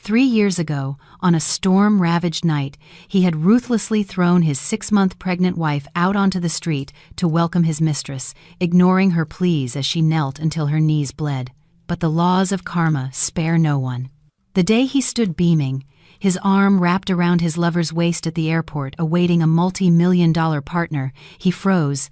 3 years ago, on a storm-ravaged night, he had ruthlessly thrown his 6-month pregnant wife out onto the street to welcome his mistress, ignoring her pleas as she knelt until her knees bled. But the laws of karma spare no one. The day he stood beaming, his arm wrapped around his lover's waist at the airport awaiting a multi-million-dollar partner, he froze,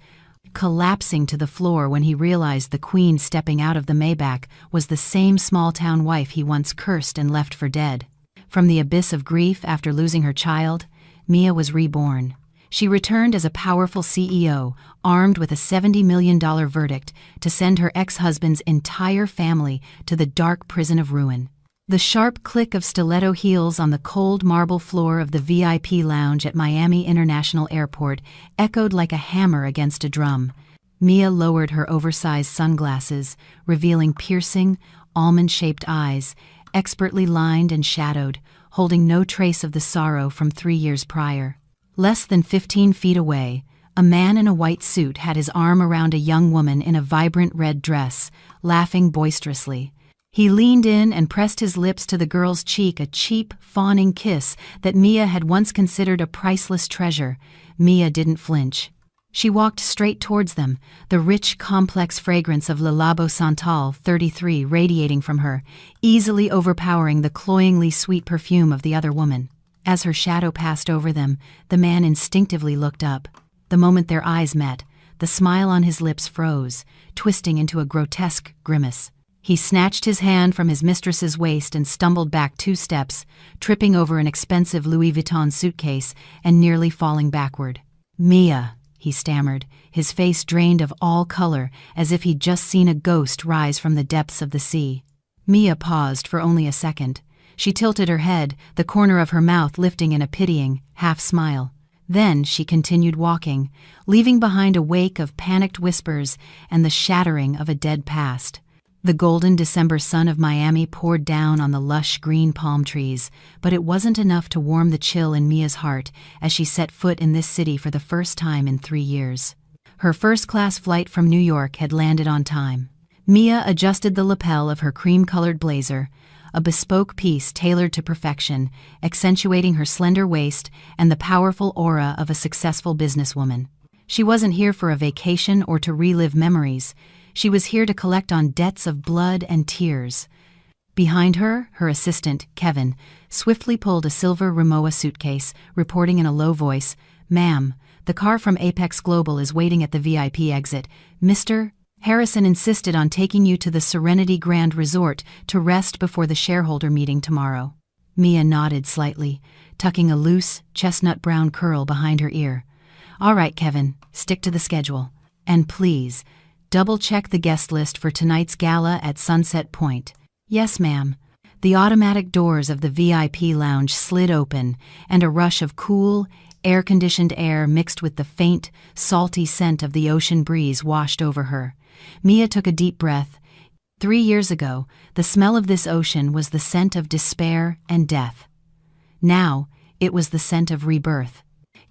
collapsing to the floor when he realized the queen stepping out of the Maybach was the same small-town wife he once cursed and left for dead. From the abyss of grief after losing her child, Mia was reborn. She returned as a powerful CEO, armed with a $70 million verdict to send her ex-husband's entire family to the dark prison of ruin. The sharp click of stiletto heels on the cold marble floor of the VIP lounge at Miami International Airport echoed like a hammer against a drum. Mia lowered her oversized sunglasses, revealing piercing, almond-shaped eyes, expertly lined and shadowed, holding no trace of the sorrow from 3 years prior. Less than 15 feet away, a man in a white suit had his arm around a young woman in a vibrant red dress, laughing boisterously. He leaned in and pressed his lips to the girl's cheek, a cheap, fawning kiss that Mia had once considered a priceless treasure. Mia didn't flinch. She walked straight towards them, the rich, complex fragrance of Le Labo Santal 33 radiating from her, easily overpowering the cloyingly sweet perfume of the other woman. As her shadow passed over them, the man instinctively looked up. The moment their eyes met, the smile on his lips froze, twisting into a grotesque grimace. He snatched his hand from his mistress's waist and stumbled back 2 steps, tripping over an expensive Louis Vuitton suitcase and nearly falling backward. "Mia," he stammered, his face drained of all color as if he'd just seen a ghost rise from the depths of the sea. Mia paused for only a second. She tilted her head, the corner of her mouth lifting in a pitying, half-smile. Then she continued walking, leaving behind a wake of panicked whispers and the shattering of a dead past. The golden December sun of Miami poured down on the lush green palm trees, but it wasn't enough to warm the chill in Mia's heart as she set foot in this city for the first time in 3 years. Her first-class flight from New York had landed on time. Mia adjusted the lapel of her cream-colored blazer, a bespoke piece tailored to perfection, accentuating her slender waist and the powerful aura of a successful businesswoman. She wasn't here for a vacation or to relive memories. She was here to collect on debts of blood and tears. Behind her, her assistant, Kevin, swiftly pulled a silver Rimowa suitcase, reporting in a low voice, "Ma'am, the car from Apex Global is waiting at the VIP exit. Mr. Harrison insisted on taking you to the Serenity Grand Resort to rest before the shareholder meeting tomorrow." Mia nodded slightly, tucking a loose, chestnut-brown curl behind her ear. "All right, Kevin, stick to the schedule. And please, double-check the guest list for tonight's gala at Sunset Point." "Yes, ma'am." The automatic doors of the VIP lounge slid open, and a rush of cool, air-conditioned air mixed with the faint, salty scent of the ocean breeze washed over her. Mia took a deep breath. 3 years ago, the smell of this ocean was the scent of despair and death. Now, it was the scent of rebirth.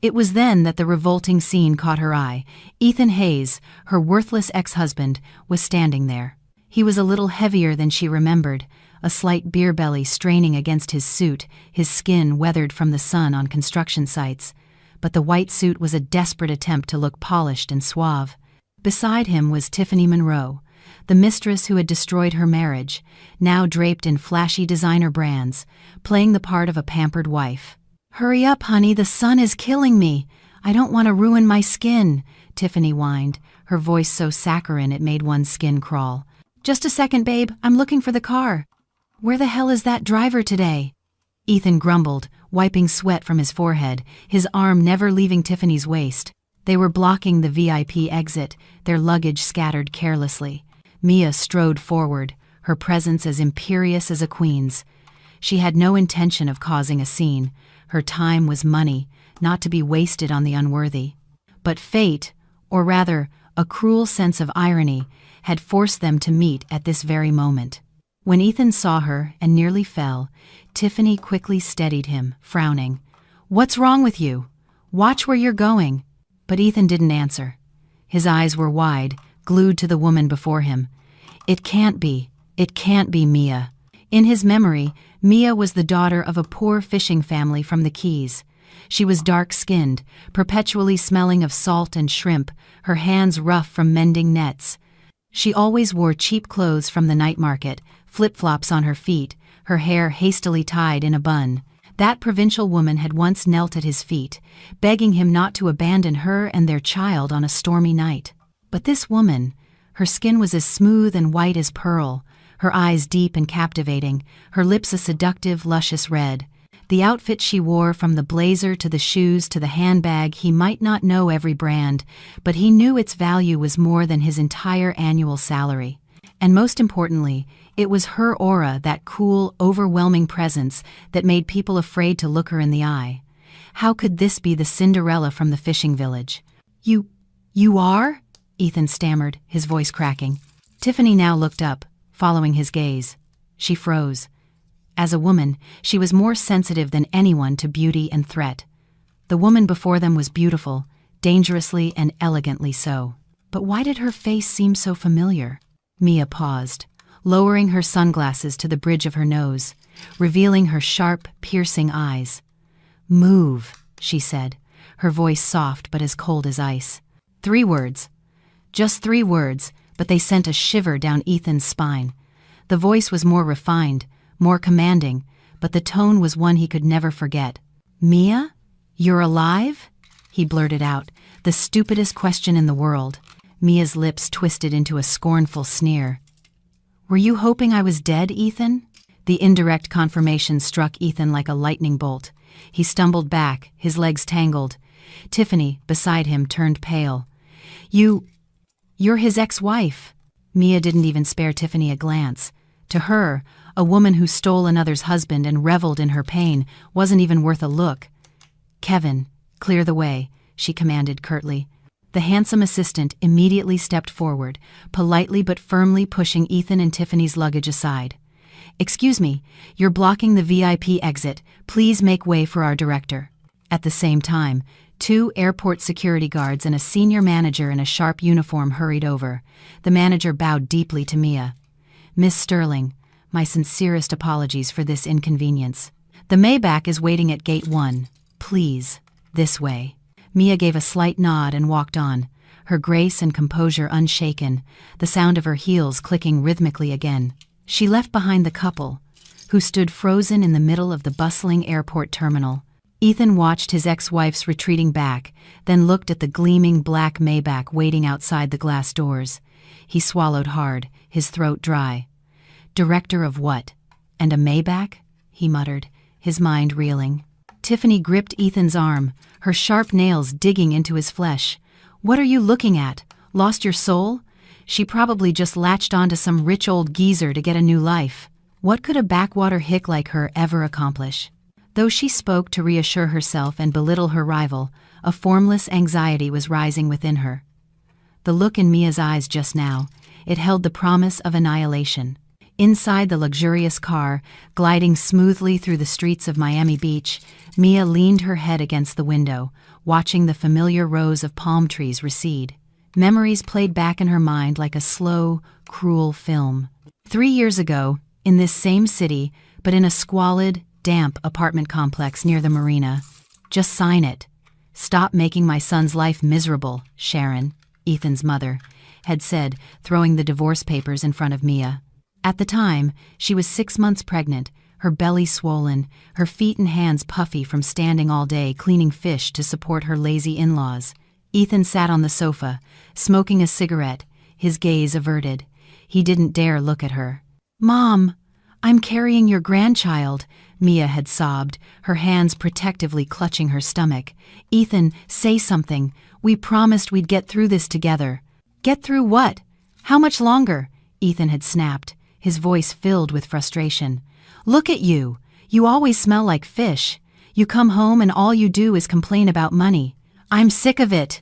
It was then that the revolting scene caught her eye. Ethan Hayes, her worthless ex-husband, was standing there. He was a little heavier than she remembered, a slight beer belly straining against his suit, his skin weathered from the sun on construction sites. But the white suit was a desperate attempt to look polished and suave. Beside him was Tiffany Monroe, the mistress who had destroyed her marriage, now draped in flashy designer brands, playing the part of a pampered wife. "Hurry up, honey, the sun is killing me. I don't want to ruin my skin," Tiffany whined, her voice so saccharine it made one's skin crawl. "Just a second, babe, I'm looking for the car." "Where the hell is that driver today?" Ethan grumbled, wiping sweat from his forehead, his arm never leaving Tiffany's waist. They were blocking the VIP exit, their luggage scattered carelessly. Mia strode forward, her presence as imperious as a queen's. She had no intention of causing a scene. Her time was money, not to be wasted on the unworthy. But fate, or rather, a cruel sense of irony, had forced them to meet at this very moment. When Ethan saw her and nearly fell, Tiffany quickly steadied him, frowning. "What's wrong with you? Watch where you're going." But Ethan didn't answer. His eyes were wide, glued to the woman before him. It can't be, Mia." In his memory, Mia was the daughter of a poor fishing family from the Keys. She was dark-skinned, perpetually smelling of salt and shrimp, her hands rough from mending nets. She always wore cheap clothes from the night market, flip-flops on her feet, her hair hastily tied in a bun. That provincial woman had once knelt at his feet, begging him not to abandon her and their child on a stormy night. But this woman, her skin was as smooth and white as pearl, her eyes deep and captivating, her lips a seductive, luscious red. The outfit she wore, from the blazer to the shoes to the handbag, he might not know every brand, but he knew its value was more than his entire annual salary. And most importantly, it was her aura, that cool, overwhelming presence, that made people afraid to look her in the eye. How could this be the Cinderella from the fishing village? You are?" Ethan stammered, his voice cracking. Tiffany now looked up, following his gaze. She froze. As a woman, she was more sensitive than anyone to beauty and threat. The woman before them was beautiful, dangerously and elegantly so. But why did her face seem so familiar? Mia paused, lowering her sunglasses to the bridge of her nose, revealing her sharp, piercing eyes. "Move," she said, her voice soft but as cold as ice. 3 words. Just 3 words, but they sent a shiver down Ethan's spine. The voice was more refined, more commanding, but the tone was one he could never forget. "Mia? You're alive?" he blurted out, the stupidest question in the world. Mia's lips twisted into a scornful sneer. "Were you hoping I was dead, Ethan?" The indirect confirmation struck Ethan like a lightning bolt. He stumbled back, his legs tangled. Tiffany, beside him, turned pale. You're his ex-wife." Mia didn't even spare Tiffany a glance. To her, a woman who stole another's husband and reveled in her pain wasn't even worth a look. "Kevin, clear the way," she commanded curtly. The handsome assistant immediately stepped forward, politely but firmly pushing Ethan and Tiffany's luggage aside. "Excuse me, you're blocking the VIP exit. Please make way for our director." At the same time, 2 airport security guards and a senior manager in a sharp uniform hurried over. The manager bowed deeply to Mia. "Miss Sterling, my sincerest apologies for this inconvenience. The Maybach is waiting at gate 1. Please, this way." Mia gave a slight nod and walked on, her grace and composure unshaken, the sound of her heels clicking rhythmically again. She left behind the couple, who stood frozen in the middle of the bustling airport terminal. Ethan watched his ex-wife's retreating back, then looked at the gleaming black Maybach waiting outside the glass doors. He swallowed hard, his throat dry. "Director of what? And a Maybach?" he muttered, his mind reeling. Tiffany gripped Ethan's arm, her sharp nails digging into his flesh. "What are you looking at? Lost your soul?" She probably just latched onto some rich old geezer to get a new life. What could a backwater hick like her ever accomplish? Though she spoke to reassure herself and belittle her rival, a formless anxiety was rising within her. The look in Mia's eyes just now, it held the promise of annihilation. Inside the luxurious car, gliding smoothly through the streets of Miami Beach, Mia leaned her head against the window, watching the familiar rows of palm trees recede. Memories played back in her mind like a slow, cruel film. 3 years ago, in this same city, but in a squalid, damp apartment complex near the marina. "Just sign it. Stop making my son's life miserable, Sharon," Ethan's mother had said, throwing the divorce papers in front of Mia. At the time, she was 6 months pregnant, her belly swollen, her feet and hands puffy from standing all day cleaning fish to support her lazy in-laws. Ethan sat on the sofa, smoking a cigarette, his gaze averted. He didn't dare look at her. "Mom, I'm carrying your grandchild," Mia had sobbed, her hands protectively clutching her stomach. "Ethan, say something. We promised we'd get through this together." "Get through what? How much longer?" Ethan had snapped, his voice filled with frustration. "Look at you. You always smell like fish. You come home and all you do is complain about money. I'm sick of it."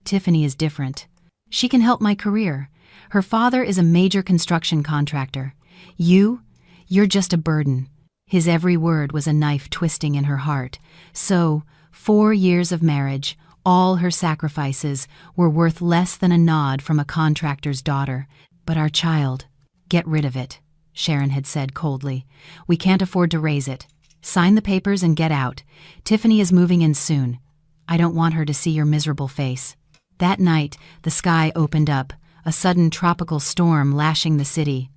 Tiffany is different. She can help my career. Her father is a major construction contractor. You're just a burden. His every word was a knife twisting in her heart. So, 4 years of marriage, all her sacrifices, were worth less than a nod from a contractor's daughter. But our child, get rid of it. Sharon had said coldly. "We can't afford to raise it. Sign the papers and get out. Tiffany is moving in soon. I don't want her to see your miserable face." That night, the sky opened up, a sudden tropical storm lashing the city.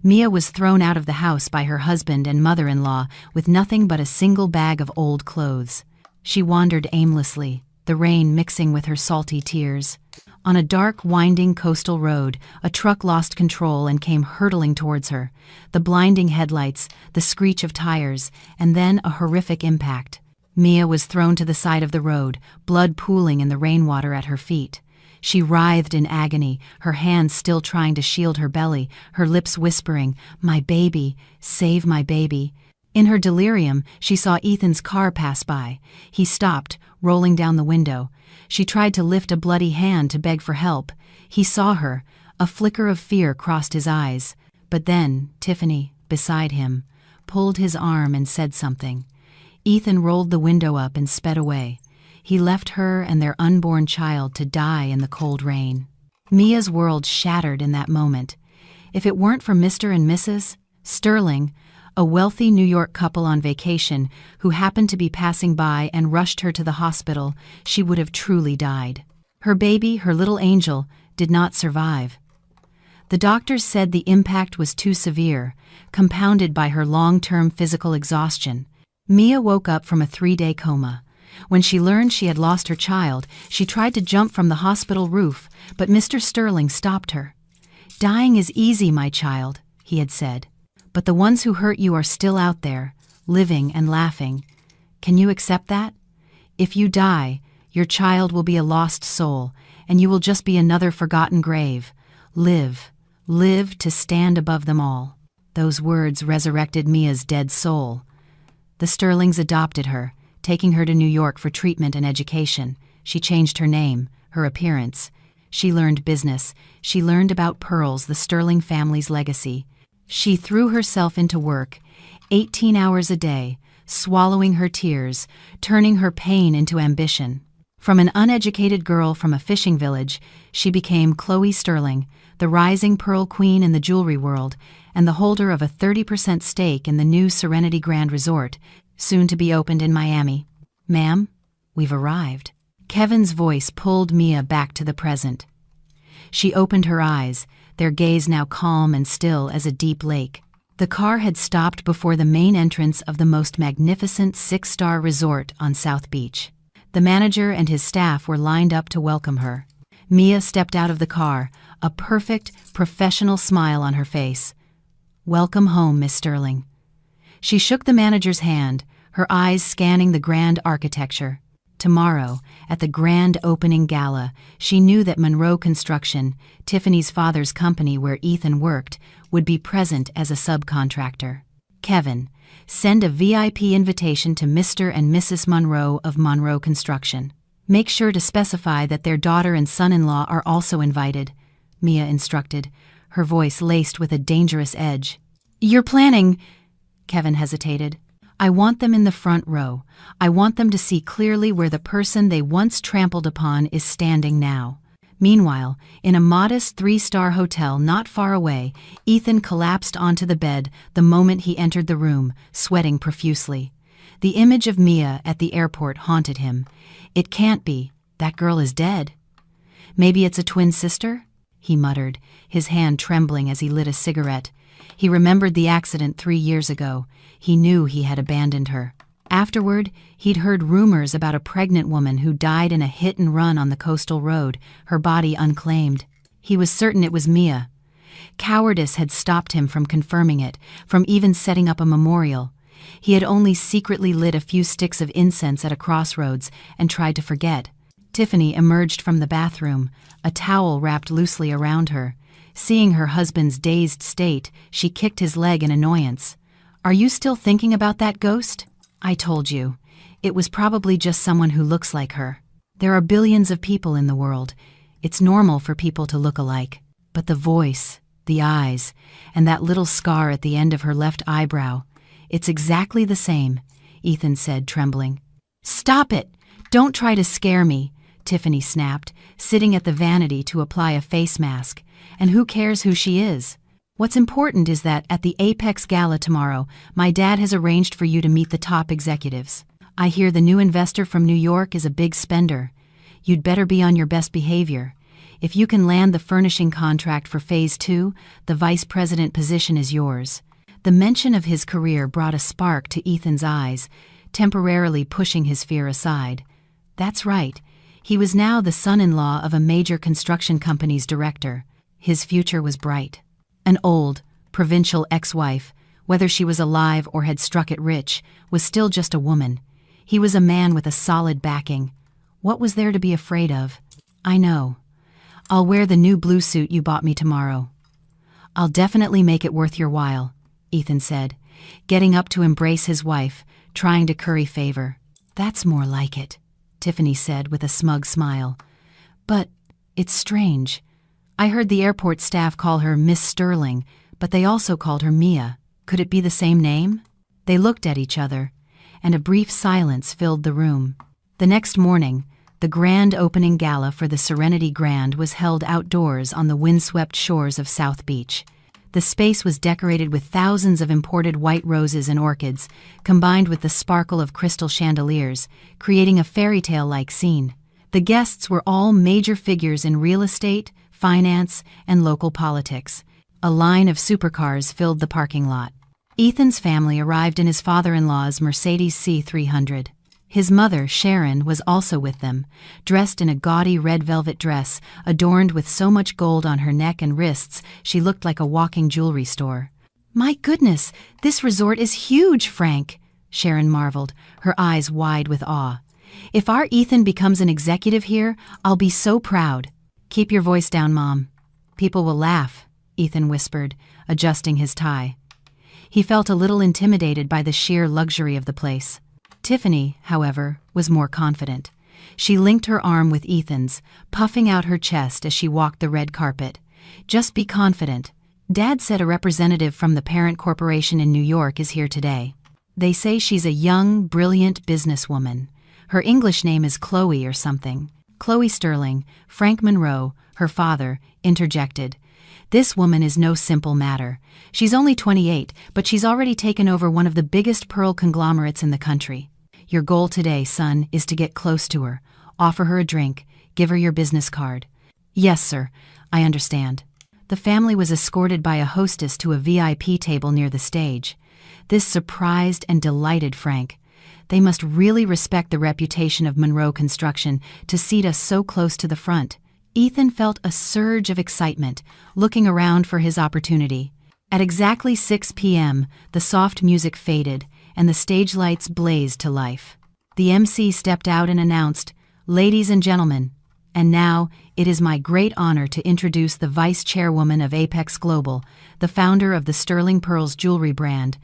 Mia was thrown out of the house by her husband and mother-in-law with nothing but a single bag of old clothes. She wandered aimlessly, the rain mixing with her salty tears. On a dark, winding coastal road, a truck lost control and came hurtling towards her. The blinding headlights, the screech of tires, and then a horrific impact. Mia was thrown to the side of the road, blood pooling in the rainwater at her feet. She writhed in agony, her hands still trying to shield her belly, her lips whispering, "My baby, save my baby." In her delirium, she saw Ethan's car pass by. He stopped, rolling down the window. She tried to lift a bloody hand to beg for help. He saw her. A flicker of fear crossed his eyes. But then, Tiffany, beside him, pulled his arm and said something. Ethan rolled the window up and sped away. He left her and their unborn child to die in the cold rain. Mia's world shattered in that moment. If it weren't for Mr. and Mrs. Sterling, a wealthy New York couple on vacation who happened to be passing by and rushed her to the hospital, she would have truly died. Her baby, her little angel, did not survive. The doctors said the impact was too severe, compounded by her long-term physical exhaustion. Mia woke up from a 3-day coma. When she learned she had lost her child, she tried to jump from the hospital roof, but Mr. Sterling stopped her. "Dying is easy, my child," he had said. "But the ones who hurt you are still out there, living and laughing. Can you accept that? If you die, your child will be a lost soul, and you will just be another forgotten grave. Live, live to stand above them all." Those words resurrected Mia's dead soul. The Sterlings adopted her, taking her to New York for treatment and education. She changed her name, her appearance. She learned business. She learned about pearls, the Sterling family's legacy. She threw herself into work, 18 hours a day, swallowing her tears, turning her pain into ambition. From an uneducated girl from a fishing village, she became Chloe Sterling, the rising pearl queen in the jewelry world, and the holder of a 30% stake in the new Serenity Grand Resort, soon to be opened in Miami. "Ma'am, we've arrived." Kevin's voice pulled Mia back to the present. She opened her eyes, their gaze now calm and still as a deep lake. The car had stopped before the main entrance of the most magnificent 6-star resort on South Beach. The manager and his staff were lined up to welcome her. Mia stepped out of the car, a perfect, professional smile on her face. "Welcome home, Miss Sterling." She shook the manager's hand, her eyes scanning the grand architecture. Tomorrow, at the grand opening gala, she knew that Monroe Construction, Tiffany's father's company where Ethan worked, would be present as a subcontractor. "Kevin, send a VIP invitation to Mr. and Mrs. Monroe of Monroe Construction. Make sure to specify that their daughter and son-in-law are also invited," Mia instructed, her voice laced with a dangerous edge. "You're planning—" Kevin hesitated. "I want them in the front row. I want them to see clearly where the person they once trampled upon is standing now." Meanwhile, in a modest 3-star hotel not far away, Ethan collapsed onto the bed the moment he entered the room, sweating profusely. The image of Mia at the airport haunted him. "It can't be. That girl is dead." "Maybe it's a twin sister?" he muttered, his hand trembling as he lit a cigarette. He remembered the accident 3 years ago. He knew he had abandoned her. Afterward, he'd heard rumors about a pregnant woman who died in a hit-and-run on the coastal road, her body unclaimed. He was certain it was Mia. Cowardice had stopped him from confirming it, from even setting up a memorial. He had only secretly lit a few sticks of incense at a crossroads and tried to forget. Tiffany emerged from the bathroom, a towel wrapped loosely around her. Seeing her husband's dazed state, she kicked his leg in annoyance. "Are you still thinking about that ghost? I told you. It was probably just someone who looks like her. There are billions of people in the world. It's normal for people to look alike. But the voice, the eyes, and that little scar at the end of her left eyebrow, it's exactly the same," Ethan said, trembling. "Stop it! Don't try to scare me," Tiffany snapped, sitting at the vanity to apply a face mask. "And who cares who she is? What's important is that at the Apex Gala tomorrow, my dad has arranged for you to meet the top executives. I hear the new investor from New York is a big spender. You'd better be on your best behavior. If you can land the furnishing contract for Phase 2, the vice president position is yours." The mention of his career brought a spark to Ethan's eyes, temporarily pushing his fear aside. That's right. He was now the son-in-law of a major construction company's director. His future was bright. An old, provincial ex-wife, whether she was alive or had struck it rich, was still just a woman. He was a man with a solid backing. What was there to be afraid of? "I know. I'll wear the new blue suit you bought me tomorrow." "I'll definitely make it worth your while," Ethan said, getting up to embrace his wife, trying to curry favor. "That's more like it," Tiffany said with a smug smile. "But it's strange. I heard the airport staff call her Miss Sterling, but they also called her Mia. Could it be the same name?" They looked at each other, and a brief silence filled the room. The next morning, the grand opening gala for the Serenity Grand was held outdoors on the windswept shores of South Beach. The space was decorated with thousands of imported white roses and orchids, combined with the sparkle of crystal chandeliers, creating a fairy tale-like scene. The guests were all major figures in real estate, finance, and local politics. A line of supercars filled the parking lot. Ethan's family arrived in his father-in-law's Mercedes C300. His mother, Sharon, was also with them, dressed in a gaudy red velvet dress, adorned with so much gold on her neck and wrists she looked like a walking jewelry store. "My goodness, this resort is huge, Frank," Sharon marveled, her eyes wide with awe. "If our Ethan becomes an executive here, I'll be so proud." "Keep your voice down, Mom. People will laugh," Ethan whispered, adjusting his tie. He felt a little intimidated by the sheer luxury of the place. Tiffany, however, was more confident. She linked her arm with Ethan's, puffing out her chest as she walked the red carpet. "Just be confident. Dad said a representative from the parent corporation in New York is here today. They say she's a young, brilliant businesswoman. Her English name is Chloe or something." "Chloe Sterling," Frank Monroe, her father, interjected. "This woman is no simple matter. She's only 28, but she's already taken over one of the biggest pearl conglomerates in the country. Your goal today, son, is to get close to her, offer her a drink, give her your business card." "Yes, sir, I understand." The family was escorted by a hostess to a VIP table near the stage. This surprised and delighted Frank. They must really respect the reputation of Monroe Construction to seat us so close to the front. Ethan felt a surge of excitement, looking around for his opportunity. At exactly 6 p.m., the soft music faded, and the stage lights blazed to life. The MC stepped out and announced, "Ladies and gentlemen, and now it is my great honor to introduce the vice chairwoman of Apex Global, the founder of the Sterling Pearls jewelry brand,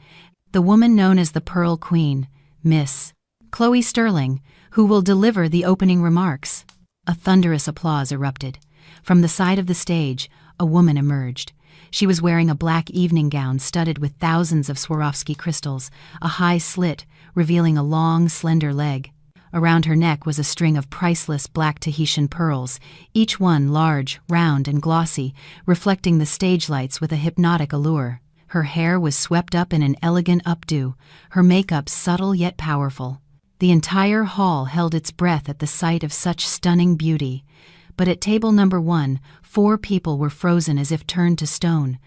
the woman known as the Pearl Queen, Miss Chloe Sterling, who will deliver the opening remarks." A thunderous applause erupted. From the side of the stage, a woman emerged. She was wearing a black evening gown studded with thousands of Swarovski crystals, a high slit revealing a long, slender leg. Around her neck was a string of priceless black Tahitian pearls, each one large, round, and glossy, reflecting the stage lights with a hypnotic allure. Her hair was swept up in an elegant updo, her makeup subtle yet powerful. The entire hall held its breath at the sight of such stunning beauty. But at table number 1, 4 people were frozen as if turned to stone.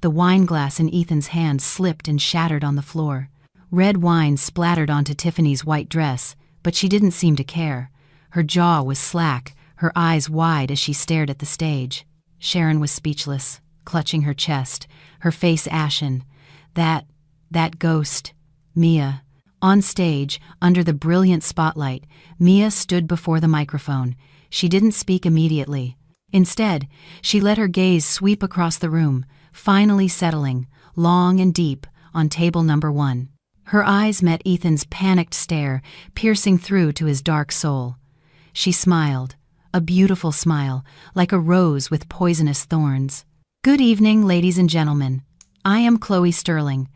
The wine glass in Ethan's hand slipped and shattered on the floor. Red wine splattered onto Tiffany's white dress, but she didn't seem to care. Her jaw was slack, her eyes wide as she stared at the stage. Sharon was speechless, clutching her chest, her face ashen. That ghost, Mia. On stage, under the brilliant spotlight, Mia stood before the microphone. She didn't speak immediately. Instead, she let her gaze sweep across the room, finally settling, long and deep, on table number 1. Her eyes met Ethan's panicked stare, piercing through to his dark soul. She smiled, a beautiful smile, like a rose with poisonous thorns. "Good evening, ladies and gentlemen. I am Chloe Sterling,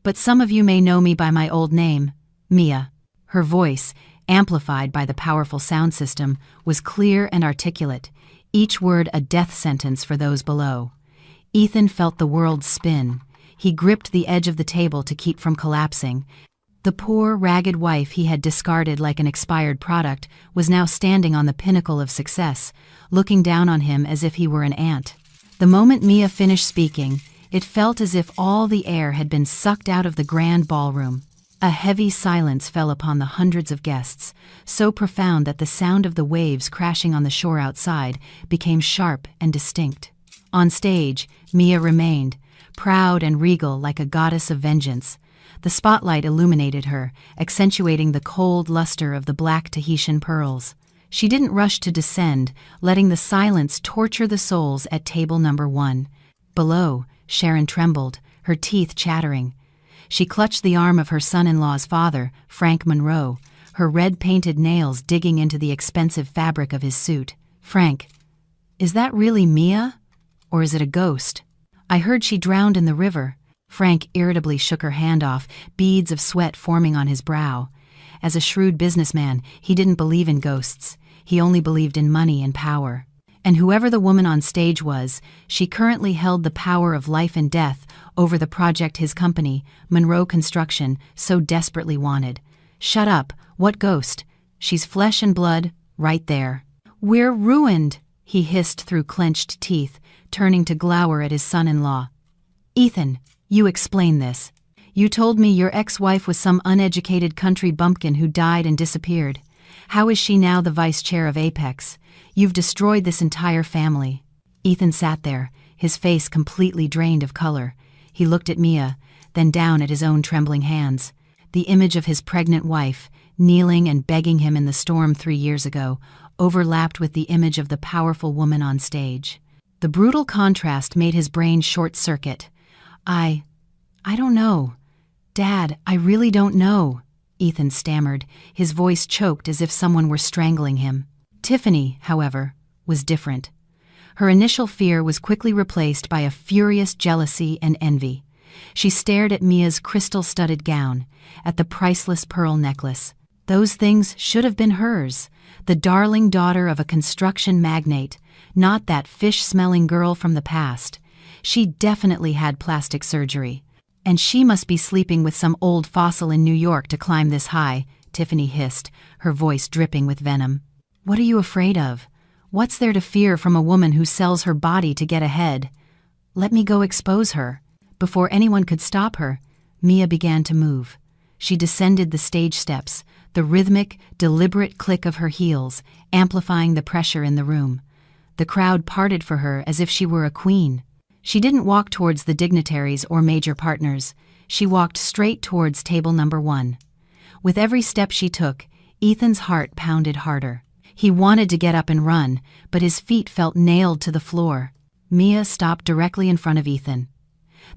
but some of you may know me by my old name, Mia." Her voice, amplified by the powerful sound system, was clear and articulate, each word a death sentence for those below. Ethan felt the world spin. He gripped the edge of the table to keep from collapsing. The poor, ragged wife he had discarded like an expired product was now standing on the pinnacle of success, looking down on him as if he were an ant. The moment Mia finished speaking, it felt as if all the air had been sucked out of the grand ballroom. A heavy silence fell upon the hundreds of guests, so profound that the sound of the waves crashing on the shore outside became sharp and distinct. On stage, Mia remained, proud and regal like a goddess of vengeance. The spotlight illuminated her, accentuating the cold luster of the black Tahitian pearls. She didn't rush to descend, letting the silence torture the souls at table number 1. Below, Sharon trembled, her teeth chattering. She clutched the arm of her son-in-law's father, Frank Monroe, her red-painted nails digging into the expensive fabric of his suit. "Frank, is that really Mia? Or is it a ghost? I heard she drowned in the river." Frank irritably shook her hand off, beads of sweat forming on his brow. As a shrewd businessman, he didn't believe in ghosts. He only believed in money and power. And whoever the woman on stage was, she currently held the power of life and death over the project his company, Monroe Construction, so desperately wanted. "Shut up. What ghost? She's flesh and blood, right there." "We're ruined," he hissed through clenched teeth, turning to glower at his son-in-law. "Ethan, you explain this. You told me your ex-wife was some uneducated country bumpkin who died and disappeared. How is she now the vice chair of Apex? You've destroyed this entire family." Ethan sat there, his face completely drained of color. He looked at Mia, then down at his own trembling hands. The image of his pregnant wife, kneeling and begging him in the storm 3 years ago, overlapped with the image of the powerful woman on stage. The brutal contrast made his brain short-circuit. I don't know. Dad, I really don't know," Ethan stammered, his voice choked as if someone were strangling him. Tiffany, however, was different. Her initial fear was quickly replaced by a furious jealousy and envy. She stared at Mia's crystal-studded gown, at the priceless pearl necklace. Those things should have been hers, the darling daughter of a construction magnate, not that fish-smelling girl from the past. She definitely had plastic surgery. "And she must be sleeping with some old fossil in New York to climb this high," Tiffany hissed, her voice dripping with venom. "What are you afraid of? What's there to fear from a woman who sells her body to get ahead? Let me go expose her." Before anyone could stop her, Mia began to move. She descended the stage steps, the rhythmic, deliberate click of her heels, amplifying the pressure in the room. The crowd parted for her as if she were a queen. She didn't walk towards the dignitaries or major partners. She walked straight towards table number 1. With every step she took, Ethan's heart pounded harder. He wanted to get up and run, but his feet felt nailed to the floor. Mia stopped directly in front of Ethan.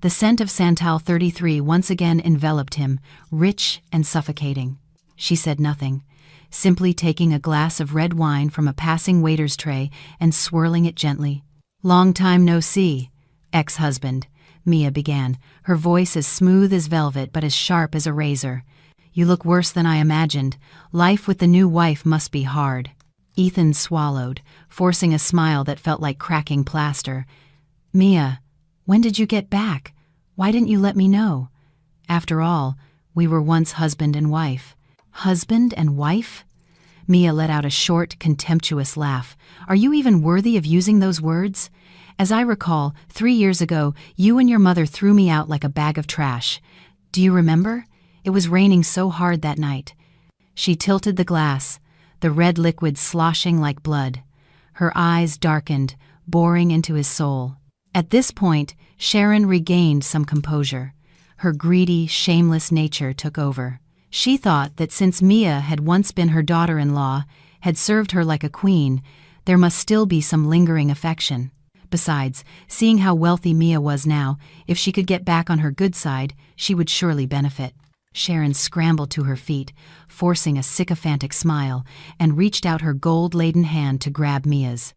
The scent of Santal 33 once again enveloped him, rich and suffocating. She said nothing, simply taking a glass of red wine from a passing waiter's tray and swirling it gently. "Long time no see, ex-husband," Mia began, her voice as smooth as velvet but as sharp as a razor. "You look worse than I imagined. Life with the new wife must be hard." Ethan swallowed, forcing a smile that felt like cracking plaster. "Mia, when did you get back? Why didn't you let me know? After all, we were once husband and wife." "Husband and wife?" Mia let out a short, contemptuous laugh. "Are you even worthy of using those words? As I recall, 3 years ago, you and your mother threw me out like a bag of trash. Do you remember? It was raining so hard that night." She tilted the glass, the red liquid sloshing like blood. Her eyes darkened, boring into his soul. At this point, Sharon regained some composure. Her greedy, shameless nature took over. She thought that since Mia had once been her daughter-in-law, had served her like a queen, there must still be some lingering affection. Besides, seeing how wealthy Mia was now, if she could get back on her good side, she would surely benefit. Sharon scrambled to her feet, forcing a sycophantic smile, and reached out her gold-laden hand to grab Mia's.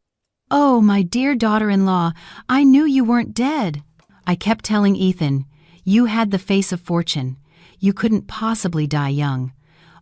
"Oh, my dear daughter-in-law, I knew you weren't dead." "I kept telling Ethan, you had the face of fortune. You couldn't possibly die young.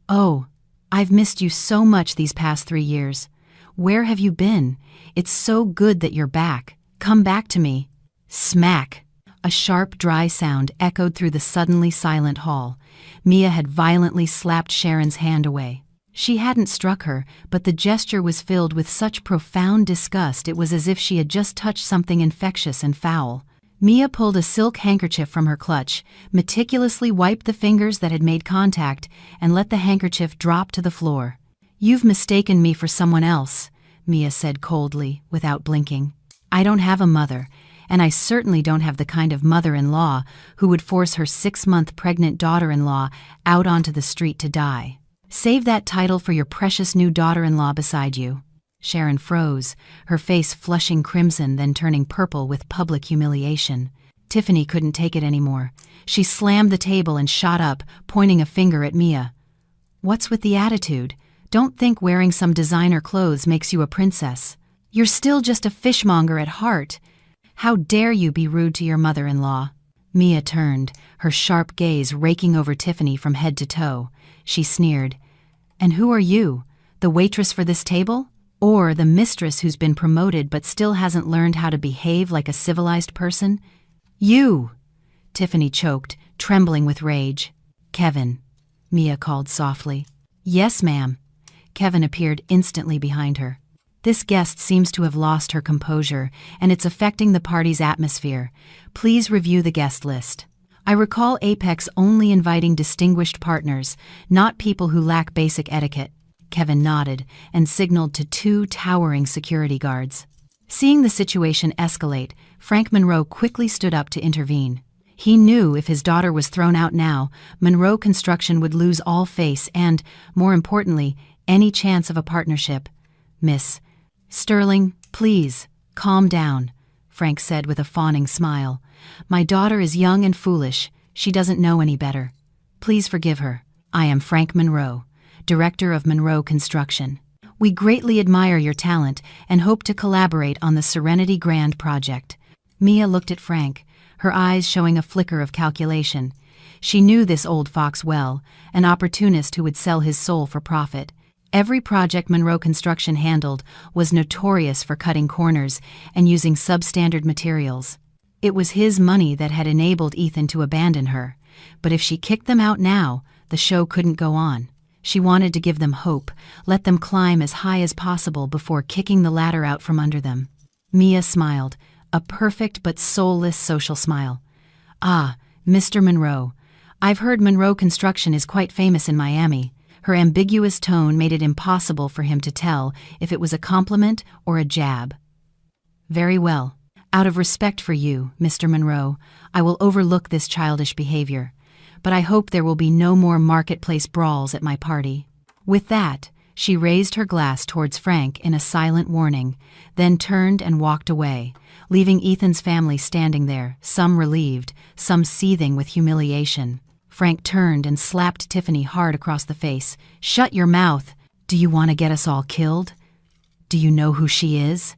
Oh, I've missed you so much these past 3 years. Where have you been? It's so good that you're back. Come back to me." Smack! A sharp, dry sound echoed through the suddenly silent hall. Mia had violently slapped Sharon's hand away. She hadn't struck her, but the gesture was filled with such profound disgust it was as if she had just touched something infectious and foul. Mia pulled a silk handkerchief from her clutch, meticulously wiped the fingers that had made contact, and let the handkerchief drop to the floor. "You've mistaken me for someone else," Mia said coldly, without blinking. "I don't have a mother, and I certainly don't have the kind of mother-in-law who would force her 6-month pregnant daughter-in-law out onto the street to die. Save that title for your precious new daughter-in-law beside you." Sharon froze, her face flushing crimson then turning purple with public humiliation. Tiffany couldn't take it anymore. She slammed the table and shot up, pointing a finger at Mia. "What's with the attitude? Don't think wearing some designer clothes makes you a princess. You're still just a fishmonger at heart. How dare you be rude to your mother-in-law?" Mia turned, her sharp gaze raking over Tiffany from head to toe. She sneered. "And who are you? The waitress for this table? Or the mistress who's been promoted but still hasn't learned how to behave like a civilized person?" "You!" Tiffany choked, trembling with rage. "Kevin," Mia called softly. "Yes, ma'am." Kevin appeared instantly behind her. "This guest seems to have lost her composure, and it's affecting the party's atmosphere. Please review the guest list. I recall Apex only inviting distinguished partners, not people who lack basic etiquette." Kevin nodded and signaled to 2 towering security guards. Seeing the situation escalate, Frank Monroe quickly stood up to intervene. He knew if his daughter was thrown out now, Monroe Construction would lose all face and, more importantly, any chance of a partnership. "Miss Sterling, please, calm down," Frank said with a fawning smile. "My daughter is young and foolish. She doesn't know any better. Please forgive her. I am Frank Monroe, Director of Monroe Construction. We greatly admire your talent and hope to collaborate on the Serenity Grand project." Mia looked at Frank, her eyes showing a flicker of calculation. She knew this old fox well, an opportunist who would sell his soul for profit. Every project Monroe Construction handled was notorious for cutting corners and using substandard materials. It was his money that had enabled Ethan to abandon her, but if she kicked them out now, the show couldn't go on. She wanted to give them hope, let them climb as high as possible before kicking the ladder out from under them. Mia smiled, a perfect but soulless social smile. "Ah, Mr. Monroe. I've heard Monroe Construction is quite famous in Miami." Her ambiguous tone made it impossible for him to tell if it was a compliment or a jab. "Very well. Out of respect for you, Mr. Monroe, I will overlook this childish behavior. But I hope there will be no more marketplace brawls at my party." With that, she raised her glass towards Frank in a silent warning, then turned and walked away, leaving Ethan's family standing there, some relieved, some seething with humiliation. Frank turned and slapped Tiffany hard across the face. "Shut your mouth! Do you want to get us all killed? Do you know who she is?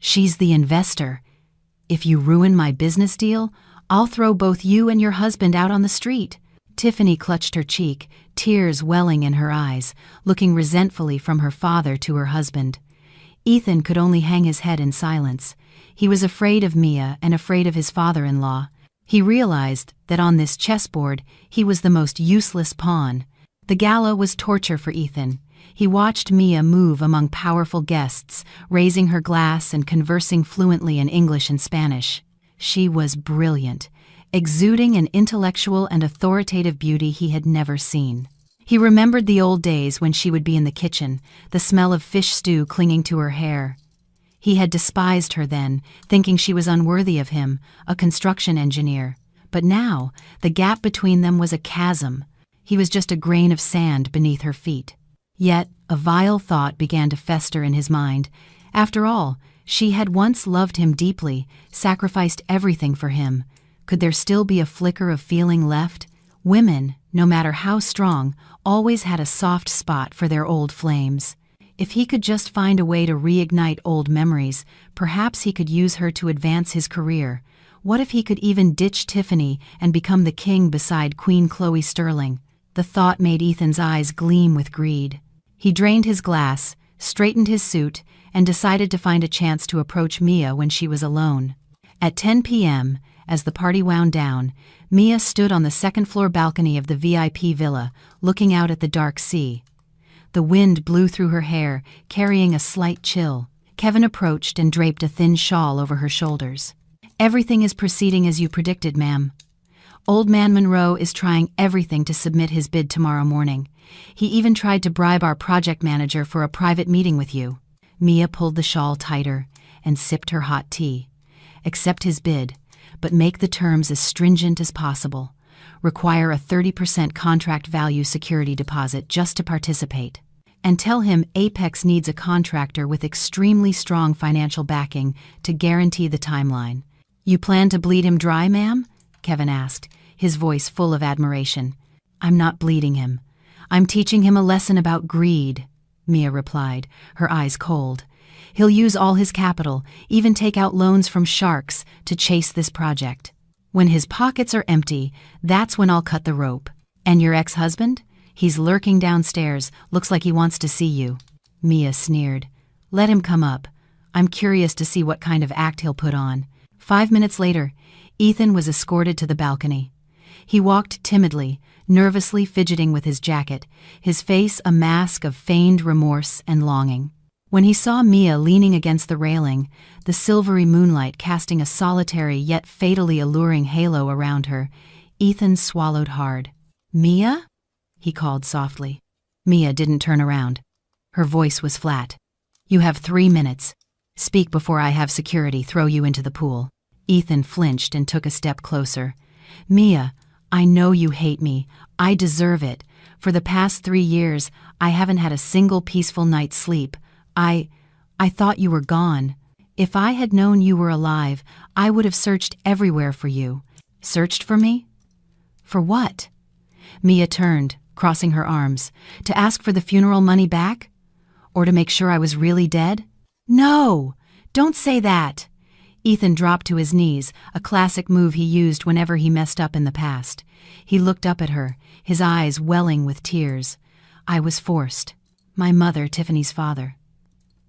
She's the investor. If you ruin my business deal, I'll throw both you and your husband out on the street." Tiffany clutched her cheek, tears welling in her eyes, looking resentfully from her father to her husband. Ethan could only hang his head in silence. He was afraid of Mia and afraid of his father-in-law. He realized that on this chessboard he was the most useless pawn. The gala was torture for Ethan. He watched Mia move among powerful guests, raising her glass and conversing fluently in English and Spanish. She was brilliant, exuding an intellectual and authoritative beauty he had never seen. He remembered the old days when she would be in the kitchen, the smell of fish stew clinging to her hair. He had despised her then, thinking she was unworthy of him, a construction engineer. But now, the gap between them was a chasm. He was just a grain of sand beneath her feet. Yet, a vile thought began to fester in his mind. After all, she had once loved him deeply, sacrificed everything for him. Could there still be a flicker of feeling left? Women, no matter how strong, always had a soft spot for their old flames. If he could just find a way to reignite old memories, perhaps he could use her to advance his career. What if he could even ditch Tiffany and become the king beside Queen Chloe Sterling? The thought made Ethan's eyes gleam with greed. He drained his glass, straightened his suit, and decided to find a chance to approach Mia when she was alone. At 10 p.m., as the party wound down, Mia stood on the second-floor balcony of the VIP villa, looking out at the dark sea. The wind blew through her hair, carrying a slight chill. Kevin approached and draped a thin shawl over her shoulders. "Everything is proceeding as you predicted, ma'am. Old man Monroe is trying everything to submit his bid tomorrow morning. He even tried to bribe our project manager for a private meeting with you." Mia pulled the shawl tighter and sipped her hot tea. "Accept his bid, but make the terms as stringent as possible. Require a 30% contract value security deposit just to participate. And tell him Apex needs a contractor with extremely strong financial backing to guarantee the timeline." "You plan to bleed him dry, ma'am?" Kevin asked, his voice full of admiration. "I'm not bleeding him. I'm teaching him a lesson about greed," Mia replied, her eyes cold. "He'll use all his capital, even take out loans from sharks, to chase this project. When his pockets are empty, that's when I'll cut the rope. And your ex-husband? He's lurking downstairs, looks like he wants to see you." Mia sneered. "Let him come up. I'm curious to see what kind of act he'll put on." 5 minutes later, Ethan was escorted to the balcony. He walked timidly, nervously fidgeting with his jacket, his face a mask of feigned remorse and longing. When he saw Mia leaning against the railing, the silvery moonlight casting a solitary yet fatally alluring halo around her, Ethan swallowed hard. "Mia?" he called softly. Mia didn't turn around. Her voice was flat. "You have 3 minutes. Speak before I have security throw you into the pool." Ethan flinched and took a step closer. "Mia, I know you hate me. I deserve it. For the past 3 years, I haven't had a single peaceful night's sleep. I thought you were gone. If I had known you were alive, I would have searched everywhere for you." "Searched for me? For what?" Mia turned, crossing her arms. "To ask for the funeral money back? Or to make sure I was really dead?" "No! Don't say that!" Ethan dropped to his knees, a classic move he used whenever he messed up in the past. He looked up at her, his eyes welling with tears. "I was forced. My mother, Tiffany's father.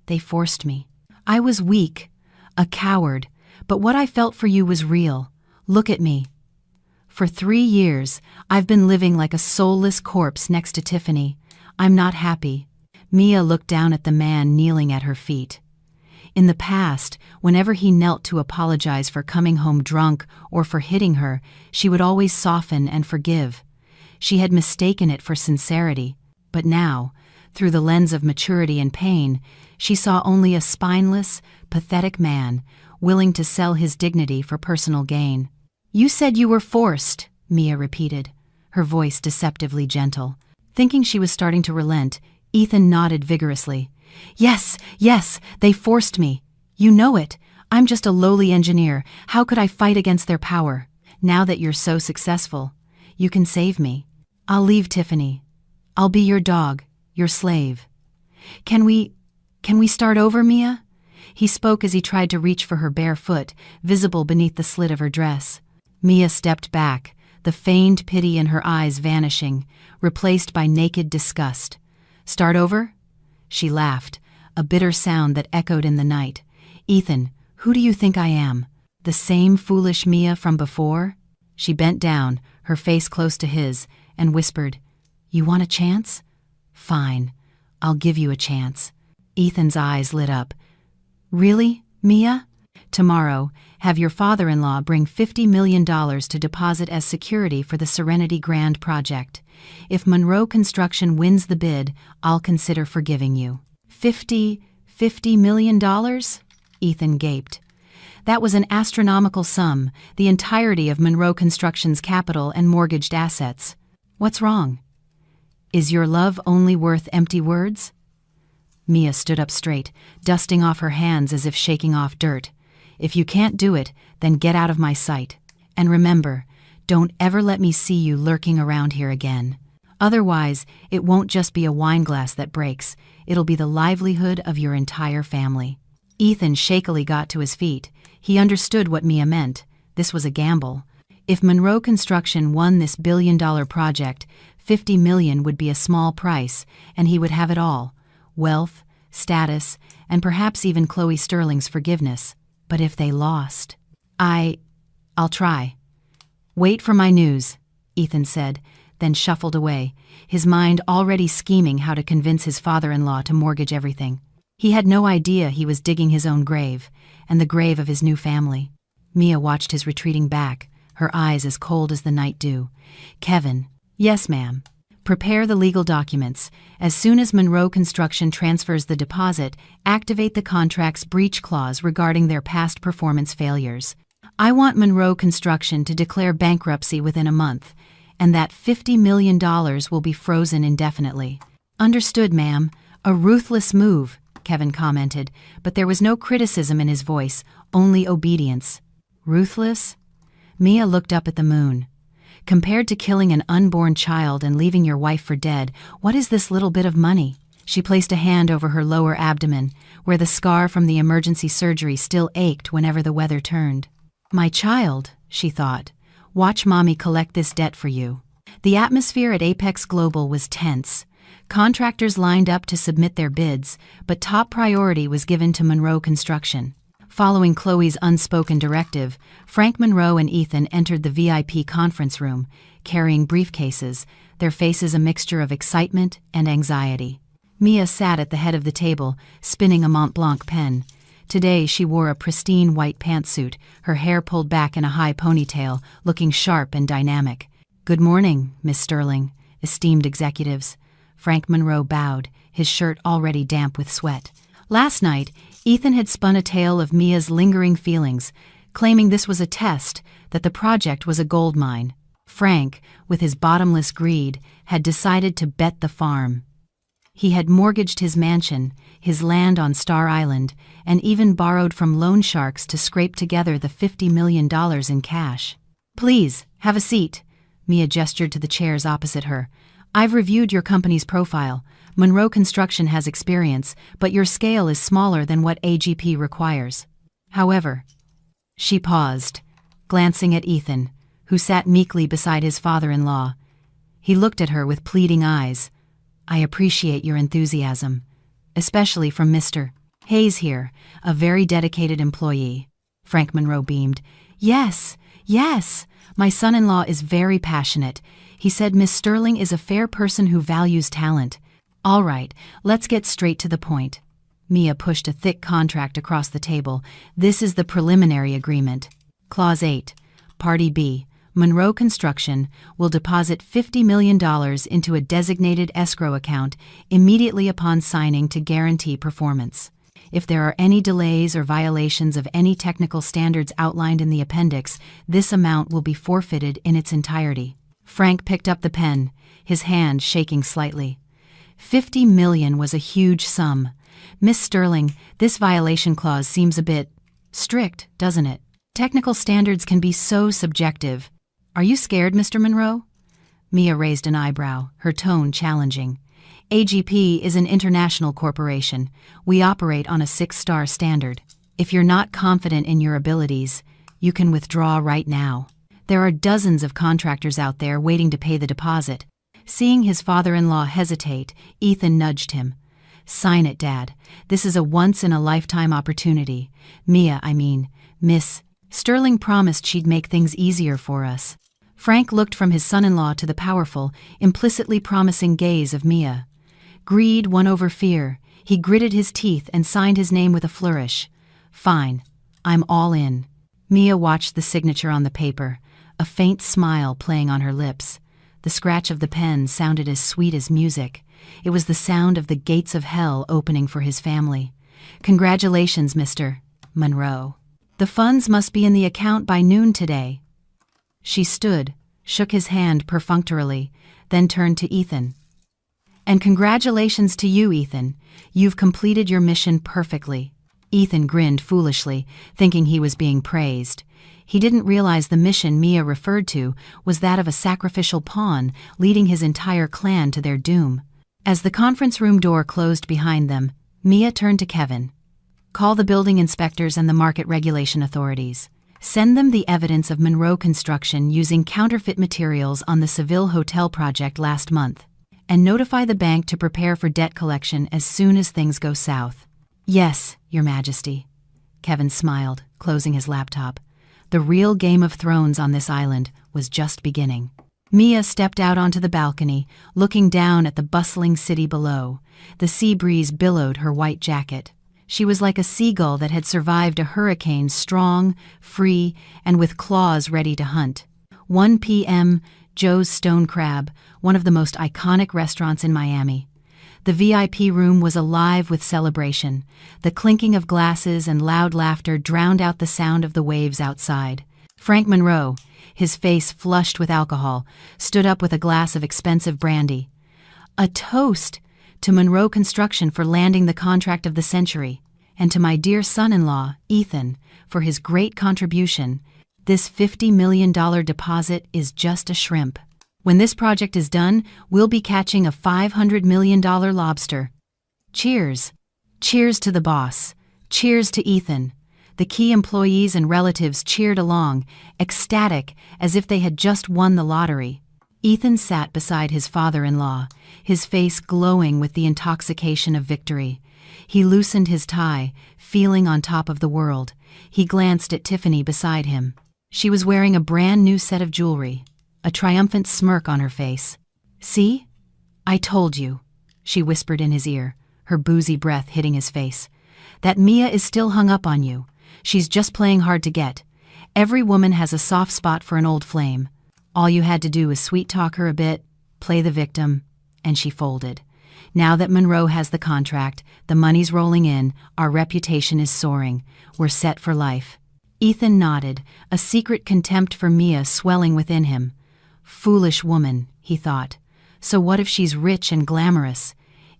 They forced me. I was weak, a coward, but what I felt for you was real. Look at me. For 3 years, I've been living like a soulless corpse next to Tiffany. I'm not happy." Mia looked down at the man kneeling at her feet. In the past, whenever he knelt to apologize for coming home drunk or for hitting her, she would always soften and forgive. She had mistaken it for sincerity, but now, through the lens of maturity and pain, she saw only a spineless, pathetic man, willing to sell his dignity for personal gain. "You said you were forced," Mia repeated, her voice deceptively gentle. Thinking she was starting to relent, Ethan nodded vigorously. Yes, they forced me. You know it. I'm just a lowly engineer. How could I fight against their power? Now that you're so successful, you can save me. I'll leave Tiffany. I'll be your dog, your slave. Can we start over, Mia?" He spoke as he tried to reach for her bare foot, visible beneath the slit of her dress. Mia stepped back, the feigned pity in her eyes vanishing, replaced by naked disgust. "Start over?" She laughed, a bitter sound that echoed in the night. "Ethan, who do you think I am? The same foolish Mia from before?" She bent down, her face close to his, and whispered, "You want a chance? Fine, I'll give you a chance." Ethan's eyes lit up. "Really, Mia? Tomorrow, have your father-in-law bring $50 million to deposit as security for the Serenity Grand project. If Monroe Construction wins the bid, I'll consider forgiving you." $50 million? Ethan gaped. That was an astronomical sum, the entirety of Monroe Construction's capital and mortgaged assets. What's wrong? Is your love only worth empty words? Mia stood up straight, dusting off her hands as if shaking off dirt. "If you can't do it, then get out of my sight. And remember, don't ever let me see you lurking around here again. Otherwise, it won't just be a wine glass that breaks, it'll be the livelihood of your entire family." Ethan shakily got to his feet. He understood what Mia meant. This was a gamble. If Monroe Construction won this billion-dollar project, $50 million would be a small price, and he would have it all: wealth, status, and perhaps even Chloe Sterling's forgiveness. But if they lost? I'll try. Wait for my news, Ethan said, then shuffled away, his mind already scheming how to convince his father-in-law to mortgage everything. He had no idea he was digging his own grave, and the grave of his new family. Mia watched his retreating back, her eyes as cold as the night dew. Kevin. Yes, ma'am. Prepare the legal documents. As soon as Monroe Construction transfers the deposit, activate the contract's breach clause regarding their past performance failures. I want Monroe Construction to declare bankruptcy within a month, and that $50 million will be frozen indefinitely. Understood, ma'am. A ruthless move, Kevin commented, but there was no criticism in his voice, only obedience. Ruthless? Mia looked up at the moon. Compared to killing an unborn child and leaving your wife for dead, what is this little bit of money? She placed a hand over her lower abdomen, where the scar from the emergency surgery still ached whenever the weather turned. My child, she thought. Watch Mommy collect this debt for you. The atmosphere at Apex Global was tense. Contractors lined up to submit their bids, but top priority was given to Monroe Construction. Following Chloe's unspoken directive, Frank Monroe and Ethan entered the VIP conference room, carrying briefcases, their faces a mixture of excitement and anxiety. Mia sat at the head of the table, spinning a Mont Blanc pen. Today she wore a pristine white pantsuit, her hair pulled back in a high ponytail, looking sharp and dynamic. Good morning, Miss Sterling, esteemed executives. Frank Monroe bowed, his shirt already damp with sweat. Last night, Ethan had spun a tale of Mia's lingering feelings, claiming this was a test, that the project was a gold mine. Frank, with his bottomless greed, had decided to bet the farm. He had mortgaged his mansion, his land on Star Island, and even borrowed from loan sharks to scrape together the $50 million in cash. Please, have a seat. Mia gestured to the chairs opposite her. I've reviewed your company's profile. Monroe Construction has experience, but your scale is smaller than what AGP requires. However, she paused, glancing at Ethan, who sat meekly beside his father-in-law. He looked at her with pleading eyes. I appreciate your enthusiasm, especially from Mr. Hayes here, a very dedicated employee. Frank Monroe beamed. Yes, my son-in-law is very passionate. He said Miss Sterling is a fair person who values talent. All right, let's get straight to the point. Mia pushed a thick contract across the table. This is the preliminary agreement. Clause 8. Party B. Monroe Construction will deposit $50 million into a designated escrow account immediately upon signing to guarantee performance. If there are any delays or violations of any technical standards outlined in the appendix, this amount will be forfeited in its entirety. Frank picked up the pen, his hand shaking slightly. $50 million was a huge sum. Miss Sterling, this violation clause seems a bit strict, doesn't it? Technical standards can be so subjective. Are you scared, Mr. Monroe? Mia raised an eyebrow, her tone challenging. AGP is an international corporation. We operate on a 6-star standard. If you're not confident in your abilities, you can withdraw right now. There are dozens of contractors out there waiting to pay the deposit. Seeing his father-in-law hesitate, Ethan nudged him. Sign it, Dad. This is a once-in-a-lifetime opportunity. Miss Sterling promised she'd make things easier for us. Frank looked from his son-in-law to the powerful, implicitly promising gaze of Mia. Greed won over fear. He gritted his teeth and signed his name with a flourish. Fine. I'm all in. Mia watched the signature on the paper, a faint smile playing on her lips. The scratch of the pen sounded as sweet as music. It was the sound of the gates of hell opening for his family. Congratulations, Mr. Monroe. The funds must be in the account by noon today. She stood, shook his hand perfunctorily, then turned to Ethan. And congratulations to you, Ethan. You've completed your mission perfectly. Ethan grinned foolishly, thinking he was being praised. He didn't realize the mission Mia referred to was that of a sacrificial pawn leading his entire clan to their doom. As the conference room door closed behind them, Mia turned to Kevin. Call the building inspectors and the market regulation authorities. Send them the evidence of Monroe Construction using counterfeit materials on the Seville Hotel project last month. And notify the bank to prepare for debt collection as soon as things go south. Yes, Your Majesty. Kevin smiled, closing his laptop. The real Game of Thrones on this island was just beginning. Mia stepped out onto the balcony, looking down at the bustling city below. The sea breeze billowed her white jacket. She was like a seagull that had survived a hurricane, strong, free, and with claws ready to hunt. 1 p.m., Joe's Stone Crab, one of the most iconic restaurants in Miami. The VIP room was alive with celebration. The clinking of glasses and loud laughter drowned out the sound of the waves outside. Frank Monroe, his face flushed with alcohol, stood up with a glass of expensive brandy. A toast to Monroe Construction for landing the contract of the century, and to my dear son-in-law, Ethan, for his great contribution. This $50 million deposit is just a shrimp. When this project is done, we'll be catching a $500 million lobster. Cheers. Cheers to the boss. Cheers to Ethan. The key employees and relatives cheered along, ecstatic, as if they had just won the lottery. Ethan sat beside his father-in-law, his face glowing with the intoxication of victory. He loosened his tie, feeling on top of the world. He glanced at Tiffany beside him. She was wearing a brand new set of jewelry, a triumphant smirk on her face. "See? I told you," she whispered in his ear, her boozy breath hitting his face. "That Mia is still hung up on you. She's just playing hard to get. Every woman has a soft spot for an old flame. All you had to do was sweet-talk her a bit, play the victim, and she folded. Now that Monroe has the contract, the money's rolling in, our reputation is soaring. We're set for life." Ethan nodded, a secret contempt for Mia swelling within him. Foolish woman, he thought. So what if she's rich and glamorous?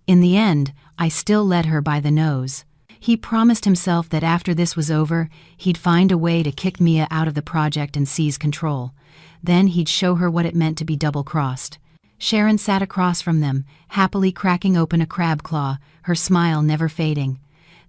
In the end, I still led her by the nose. He promised himself that after this was over, he'd find a way to kick Mia out of the project and seize control. Then he'd show her what it meant to be double-crossed. Sharon sat across from them, happily cracking open a crab claw, her smile never fading.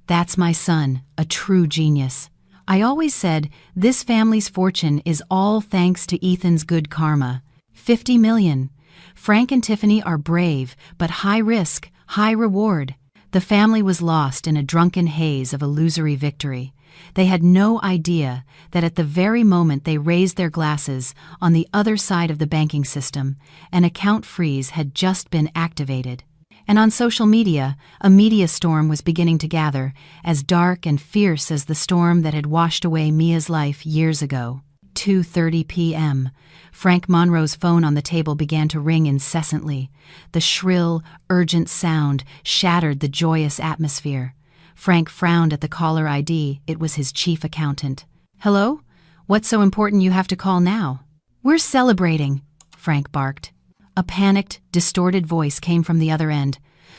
"That's my son, a true genius. I always said this family's fortune is all thanks to Ethan's good karma. 50 million. Frank and Tiffany are brave, but high risk, high reward." The family was lost in a drunken haze of illusory victory. They had no idea that at the very moment they raised their glasses, on the other side of the banking system, an account freeze had just been activated. And on social media, a media storm was beginning to gather, as dark and fierce as the storm that had washed away Mia's life years ago. 2:30 p.m. Frank Monroe's phone on the table began to ring incessantly. The shrill, urgent sound shattered the joyous atmosphere. Frank frowned at the caller ID. It was his chief accountant. "Hello? What's so important you have to call now?" "We're celebrating," Frank barked. A panicked, distorted voice came from the other end.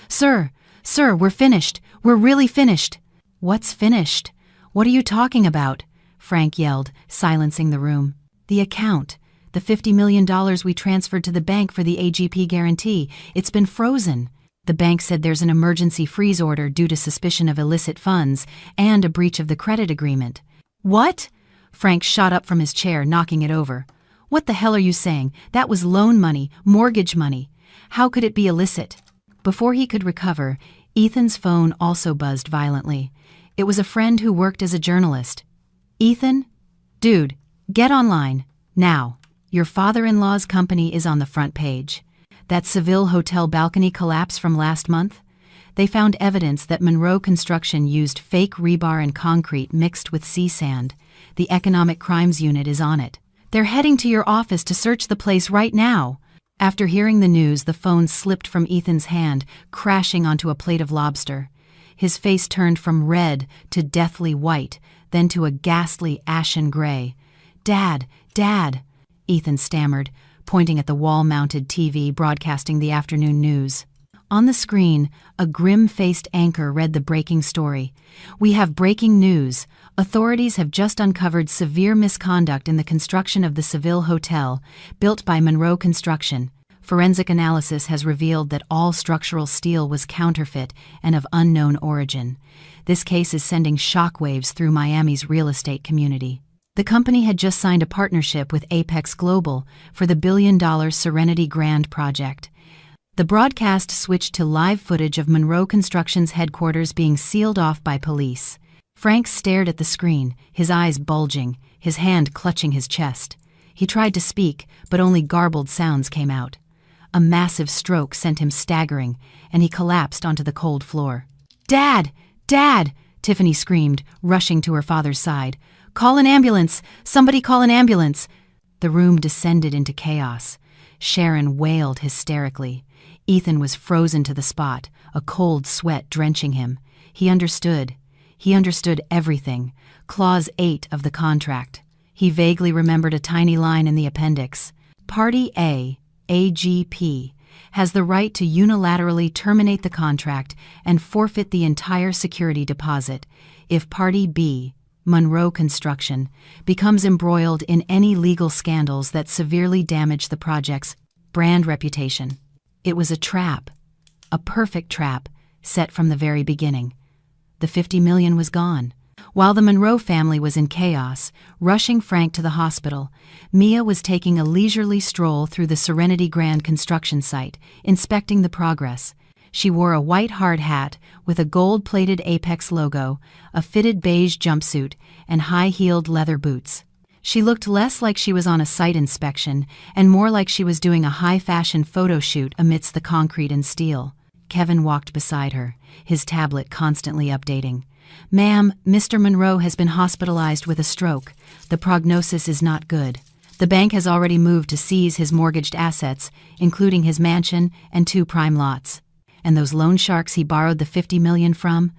Sir, we're finished. We're really finished." "What's finished? What are you talking about?" Frank yelled, silencing the room. "The account. The $50 million we transferred to the bank for the AGP guarantee. It's been frozen. The bank said there's an emergency freeze order due to suspicion of illicit funds and a breach of the credit agreement." "What?" Frank shot up from his chair, knocking it over. "What the hell are you saying? That was loan money, mortgage money. How could it be illicit?" Before he could recover, Ethan's phone also buzzed violently. It was a friend who worked as a journalist. "Ethan? Dude, get online. Now. Your father-in-law's company is on the front page. That Seville hotel balcony collapse from last month? They found evidence that Monroe Construction used fake rebar and concrete mixed with sea sand. The Economic Crimes Unit is on it. They're heading to your office to search the place right now." After hearing the news, the phone slipped from Ethan's hand, crashing onto a plate of lobster. His face turned from red to deathly white, then to a ghastly ashen gray. Dad, Ethan stammered, pointing at the wall-mounted TV broadcasting the afternoon news. On the screen, a grim-faced anchor read the breaking story. "We have breaking news. Authorities have just uncovered severe misconduct in the construction of the Seville Hotel, built by Monroe Construction. Forensic analysis has revealed that all structural steel was counterfeit and of unknown origin. This case is sending shockwaves through Miami's real estate community." The company had just signed a partnership with Apex Global for the billion-dollar Serenity Grand project. The broadcast switched to live footage of Monroe Construction's headquarters being sealed off by police. Frank stared at the screen, his eyes bulging, his hand clutching his chest. He tried to speak, but only garbled sounds came out. A massive stroke sent him staggering, and he collapsed onto the cold floor. "Dad! Dad!" Tiffany screamed, rushing to her father's side. "Call an ambulance! Somebody call an ambulance!" The room descended into chaos. Sharon wailed hysterically. Ethan was frozen to the spot, a cold sweat drenching him. He understood. He understood everything. Clause 8 of the contract. He vaguely remembered a tiny line in the appendix. Party A, AGP, has the right to unilaterally terminate the contract and forfeit the entire security deposit if Party B, Monroe Construction, becomes embroiled in any legal scandals that severely damage the project's brand reputation. It was a trap, a perfect trap, set from the very beginning. The $50 million was gone. While the Monroe family was in chaos, rushing Frank to the hospital, Mia was taking a leisurely stroll through the Serenity Grand construction site, inspecting the progress. She wore a white hard hat with a gold-plated Apex logo, a fitted beige jumpsuit, and high-heeled leather boots. She looked less like she was on a site inspection and more like she was doing a high-fashion photo shoot amidst the concrete and steel. Kevin walked beside her, his tablet constantly updating. "Ma'am, Mr. Monroe has been hospitalized with a stroke. The prognosis is not good. The bank has already moved to seize his mortgaged assets, including his mansion and 2 prime lots. And those loan sharks he borrowed the $50 million from?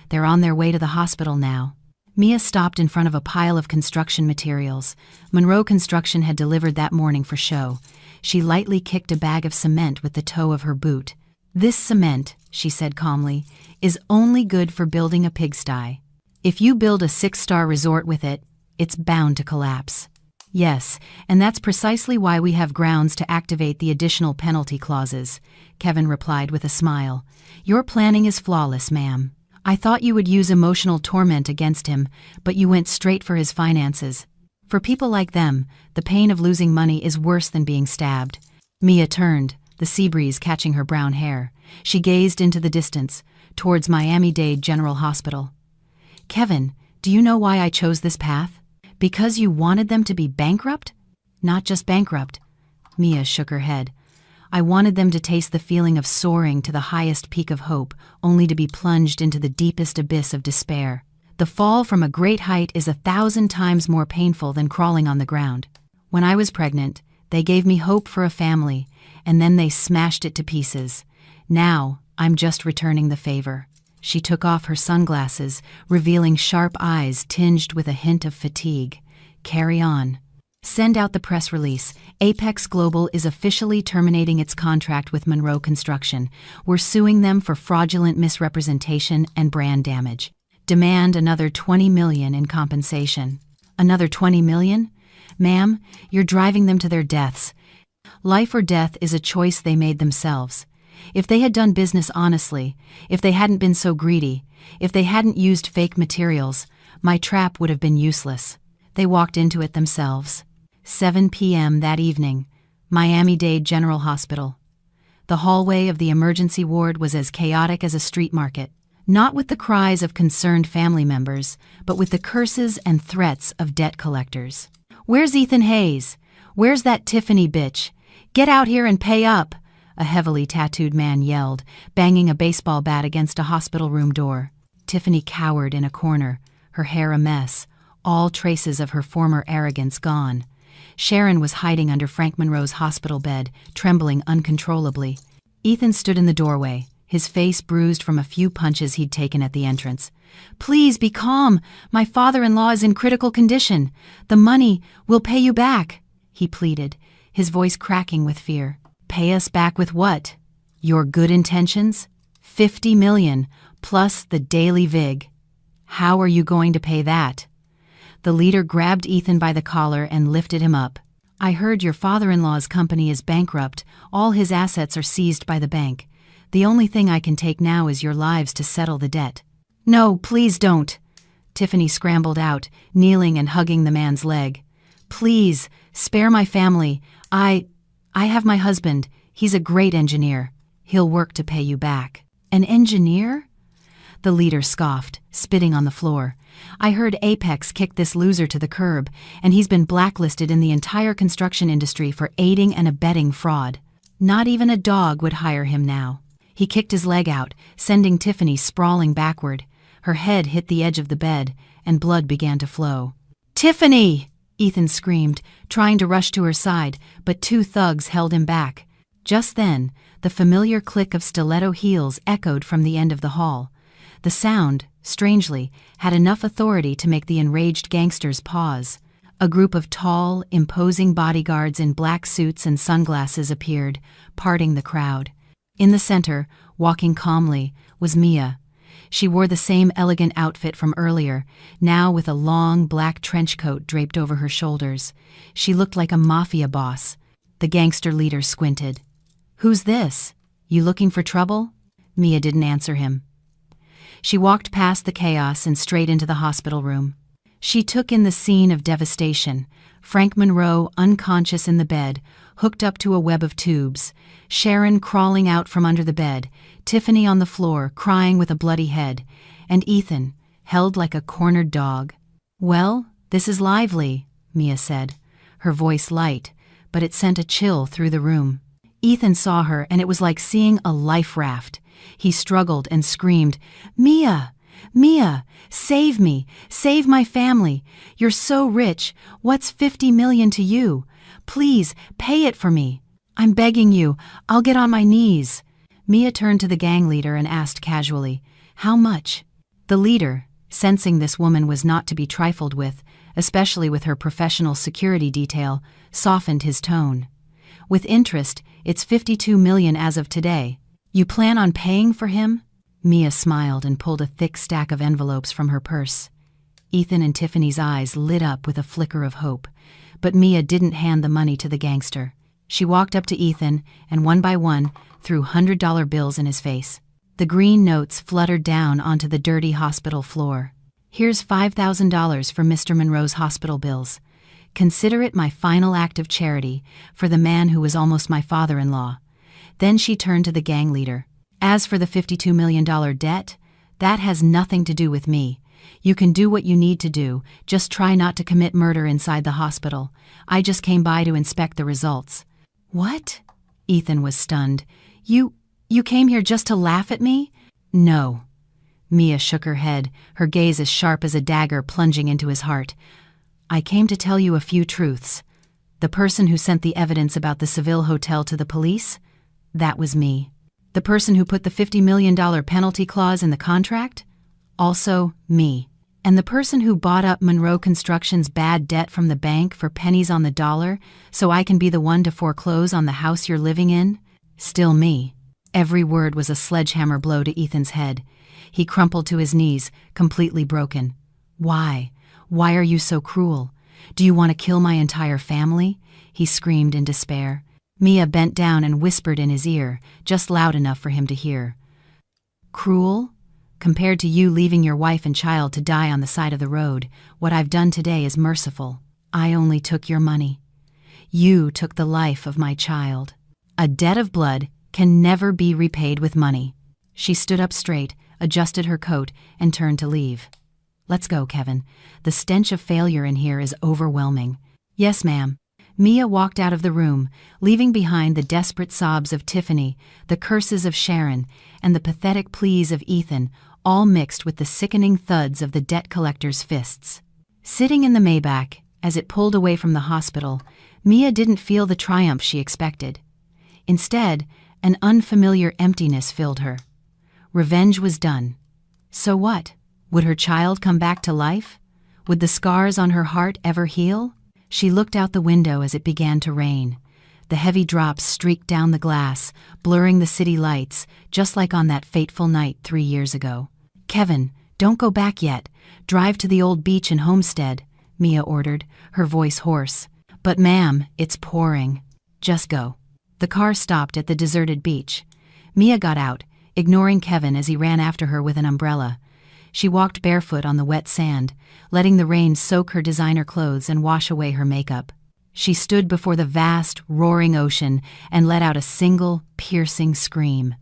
They're on their way to the hospital now." Mia stopped in front of a pile of construction materials. Monroe Construction had delivered that morning for show. She lightly kicked a bag of cement with the toe of her boot. "This cement," she said calmly, "is only good for building a pigsty. If you build a 6-star resort with it, it's bound to collapse." "Yes, and that's precisely why we have grounds to activate the additional penalty clauses," Kevin replied with a smile. "Your planning is flawless, ma'am. I thought you would use emotional torment against him, but you went straight for his finances. For people like them, the pain of losing money is worse than being stabbed." Mia turned, the sea breeze catching her brown hair. She gazed into the distance, towards Miami-Dade General Hospital. "Kevin, do you know why I chose this path? Because you wanted them to be bankrupt? Not just bankrupt." Mia shook her head. "I wanted them to taste the feeling of soaring to the highest peak of hope, only to be plunged into the deepest abyss of despair. The fall from a great height is 1,000 times more painful than crawling on the ground. When I was pregnant, they gave me hope for a family, and then they smashed it to pieces. Now, I'm just returning the favor." She took off her sunglasses, revealing sharp eyes tinged with a hint of fatigue. "Carry on. Send out the press release. Apex Global is officially terminating its contract with Monroe Construction. We're suing them for fraudulent misrepresentation and brand damage. Demand another $20 million in compensation." "Another $20 million? Ma'am, you're driving them to their deaths. Life or death is a choice they made themselves. If they had done business honestly, if they hadn't been so greedy, if they hadn't used fake materials, my trap would have been useless. They walked into it themselves." 7 p.m. that evening, Miami-Dade General Hospital. The hallway of the emergency ward was as chaotic as a street market, not with the cries of concerned family members, but with the curses and threats of debt collectors. "Where's Ethan Hayes? Where's that Tiffany bitch? Get out here and pay up!" a heavily tattooed man yelled, banging a baseball bat against a hospital room door. Tiffany cowered in a corner, her hair a mess, all traces of her former arrogance gone. Sharon was hiding under Frank Monroe's hospital bed, trembling uncontrollably. Ethan stood in the doorway, his face bruised from a few punches he'd taken at the entrance. "Please be calm. My father-in-law is in critical condition. The money, we'll pay you back," he pleaded, his voice cracking with fear. "Pay us back with what? Your good intentions? $50 million, plus the daily vig. How are you going to pay that?" The leader grabbed Ethan by the collar and lifted him up. "I heard your father-in-law's company is bankrupt. All his assets are seized by the bank. The only thing I can take now is your lives to settle the debt." "No, please don't." Tiffany scrambled out, kneeling and hugging the man's leg. "Please, spare my family. I have my husband. He's a great engineer. He'll work to pay you back." "An engineer?" The leader scoffed, spitting on the floor. I heard Apex kick this loser to the curb, and he's been blacklisted in the entire construction industry for aiding and abetting fraud. Not even a dog would hire him now. He kicked his leg out, sending Tiffany sprawling backward. Her head hit the edge of the bed, and blood began to flow. "Tiffany!" Ethan screamed, trying to rush to her side, but two thugs held him back. Just then, the familiar click of stiletto heels echoed from the end of the hall. The sound, strangely, had enough authority to make the enraged gangsters pause. A group of tall, imposing bodyguards in black suits and sunglasses appeared, parting the crowd. In the center, walking calmly, was Mia. She wore the same elegant outfit from earlier, now with a long black trench coat draped over her shoulders. She looked like a mafia boss. The gangster leader squinted. "Who's this? You looking for trouble?" Mia didn't answer him. She walked past the chaos and straight into the hospital room. She took in the scene of devastation. Frank Monroe unconscious in the bed, hooked up to a web of tubes. Sharon crawling out from under the bed. Tiffany on the floor, crying with a bloody head. And Ethan, held like a cornered dog. "Well, this is lively," Mia said, her voice light, but it sent a chill through the room. Ethan saw her, and it was like seeing a life raft. He struggled and screamed, "Mia! Mia! Save me! Save my family! You're so rich! What's 50 million to you? Please, pay it for me! I'm begging you! I'll get on my knees!" Mia turned to the gang leader and asked casually, "How much?" The leader, sensing this woman was not to be trifled with, especially with her professional security detail, softened his tone. "With interest, it's 52 million as of today. You plan on paying for him?" Mia smiled and pulled a thick stack of envelopes from her purse. Ethan and Tiffany's eyes lit up with a flicker of hope, but Mia didn't hand the money to the gangster. She walked up to Ethan and one by one threw $100 bills in his face. The green notes fluttered down onto the dirty hospital floor. "Here's $5,000 for Mr. Monroe's hospital bills. Consider it my final act of charity for the man who was almost my father-in-law." Then she turned to the gang leader. "As for the $52 million debt, that has nothing to do with me. You can do what you need to do, just try not to commit murder inside the hospital. I just came by to inspect the results." "What?" Ethan was stunned. You came here just to laugh at me?" "No." Mia shook her head, her gaze as sharp as a dagger plunging into his heart. "I came to tell you a few truths. The person who sent the evidence about the Seville hotel to the police? That was me. The person who put the $50 million penalty clause in the contract? Also me. And the person who bought up Monroe Construction's bad debt from the bank for pennies on the dollar so I can be the one to foreclose on the house you're living in? Still me." Every word was a sledgehammer blow to Ethan's head. He crumpled to his knees, completely broken. "Why? Why are you so cruel? Do you want to kill my entire family?" he screamed in despair. Mia bent down and whispered in his ear, just loud enough for him to hear. "Cruel? Compared to you leaving your wife and child to die on the side of the road, what I've done today is merciful. I only took your money. You took the life of my child. A debt of blood can never be repaid with money." She stood up straight, adjusted her coat, and turned to leave. "Let's go, Kevin. The stench of failure in here is overwhelming." "Yes, ma'am." Mia walked out of the room, leaving behind the desperate sobs of Tiffany, the curses of Sharon, and the pathetic pleas of Ethan, all mixed with the sickening thuds of the debt collector's fists. Sitting in the Maybach, as it pulled away from the hospital, Mia didn't feel the triumph she expected. Instead, an unfamiliar emptiness filled her. Revenge was done. So what? Would her child come back to life? Would the scars on her heart ever heal? She looked out the window as it began to rain. The heavy drops streaked down the glass, blurring the city lights, just like on that fateful night 3 years ago. "Kevin, don't go back yet. Drive to the old beach in Homestead," Mia ordered, her voice hoarse. "But ma'am, it's pouring." "Just go." The car stopped at the deserted beach. Mia got out, ignoring Kevin as he ran after her with an umbrella. She walked barefoot on the wet sand, letting the rain soak her designer clothes and wash away her makeup. She stood before the vast, roaring ocean and let out a single, piercing scream.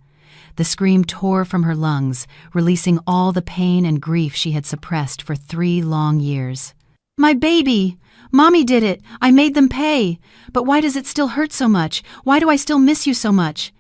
The scream tore from her lungs, releasing all the pain and grief she had suppressed for 3 long years. "My baby! Mommy did it! I made them pay! But why does it still hurt so much? Why do I still miss you so much?"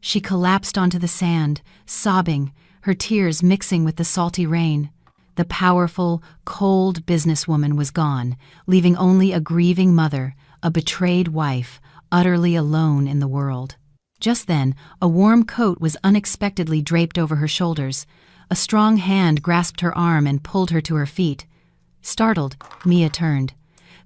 She collapsed onto the sand, sobbing, her tears mixing with the salty rain. The powerful, cold businesswoman was gone, leaving only a grieving mother, a betrayed wife, utterly alone in the world. Just then, a warm coat was unexpectedly draped over her shoulders. A strong hand grasped her arm and pulled her to her feet. Startled, Mia turned.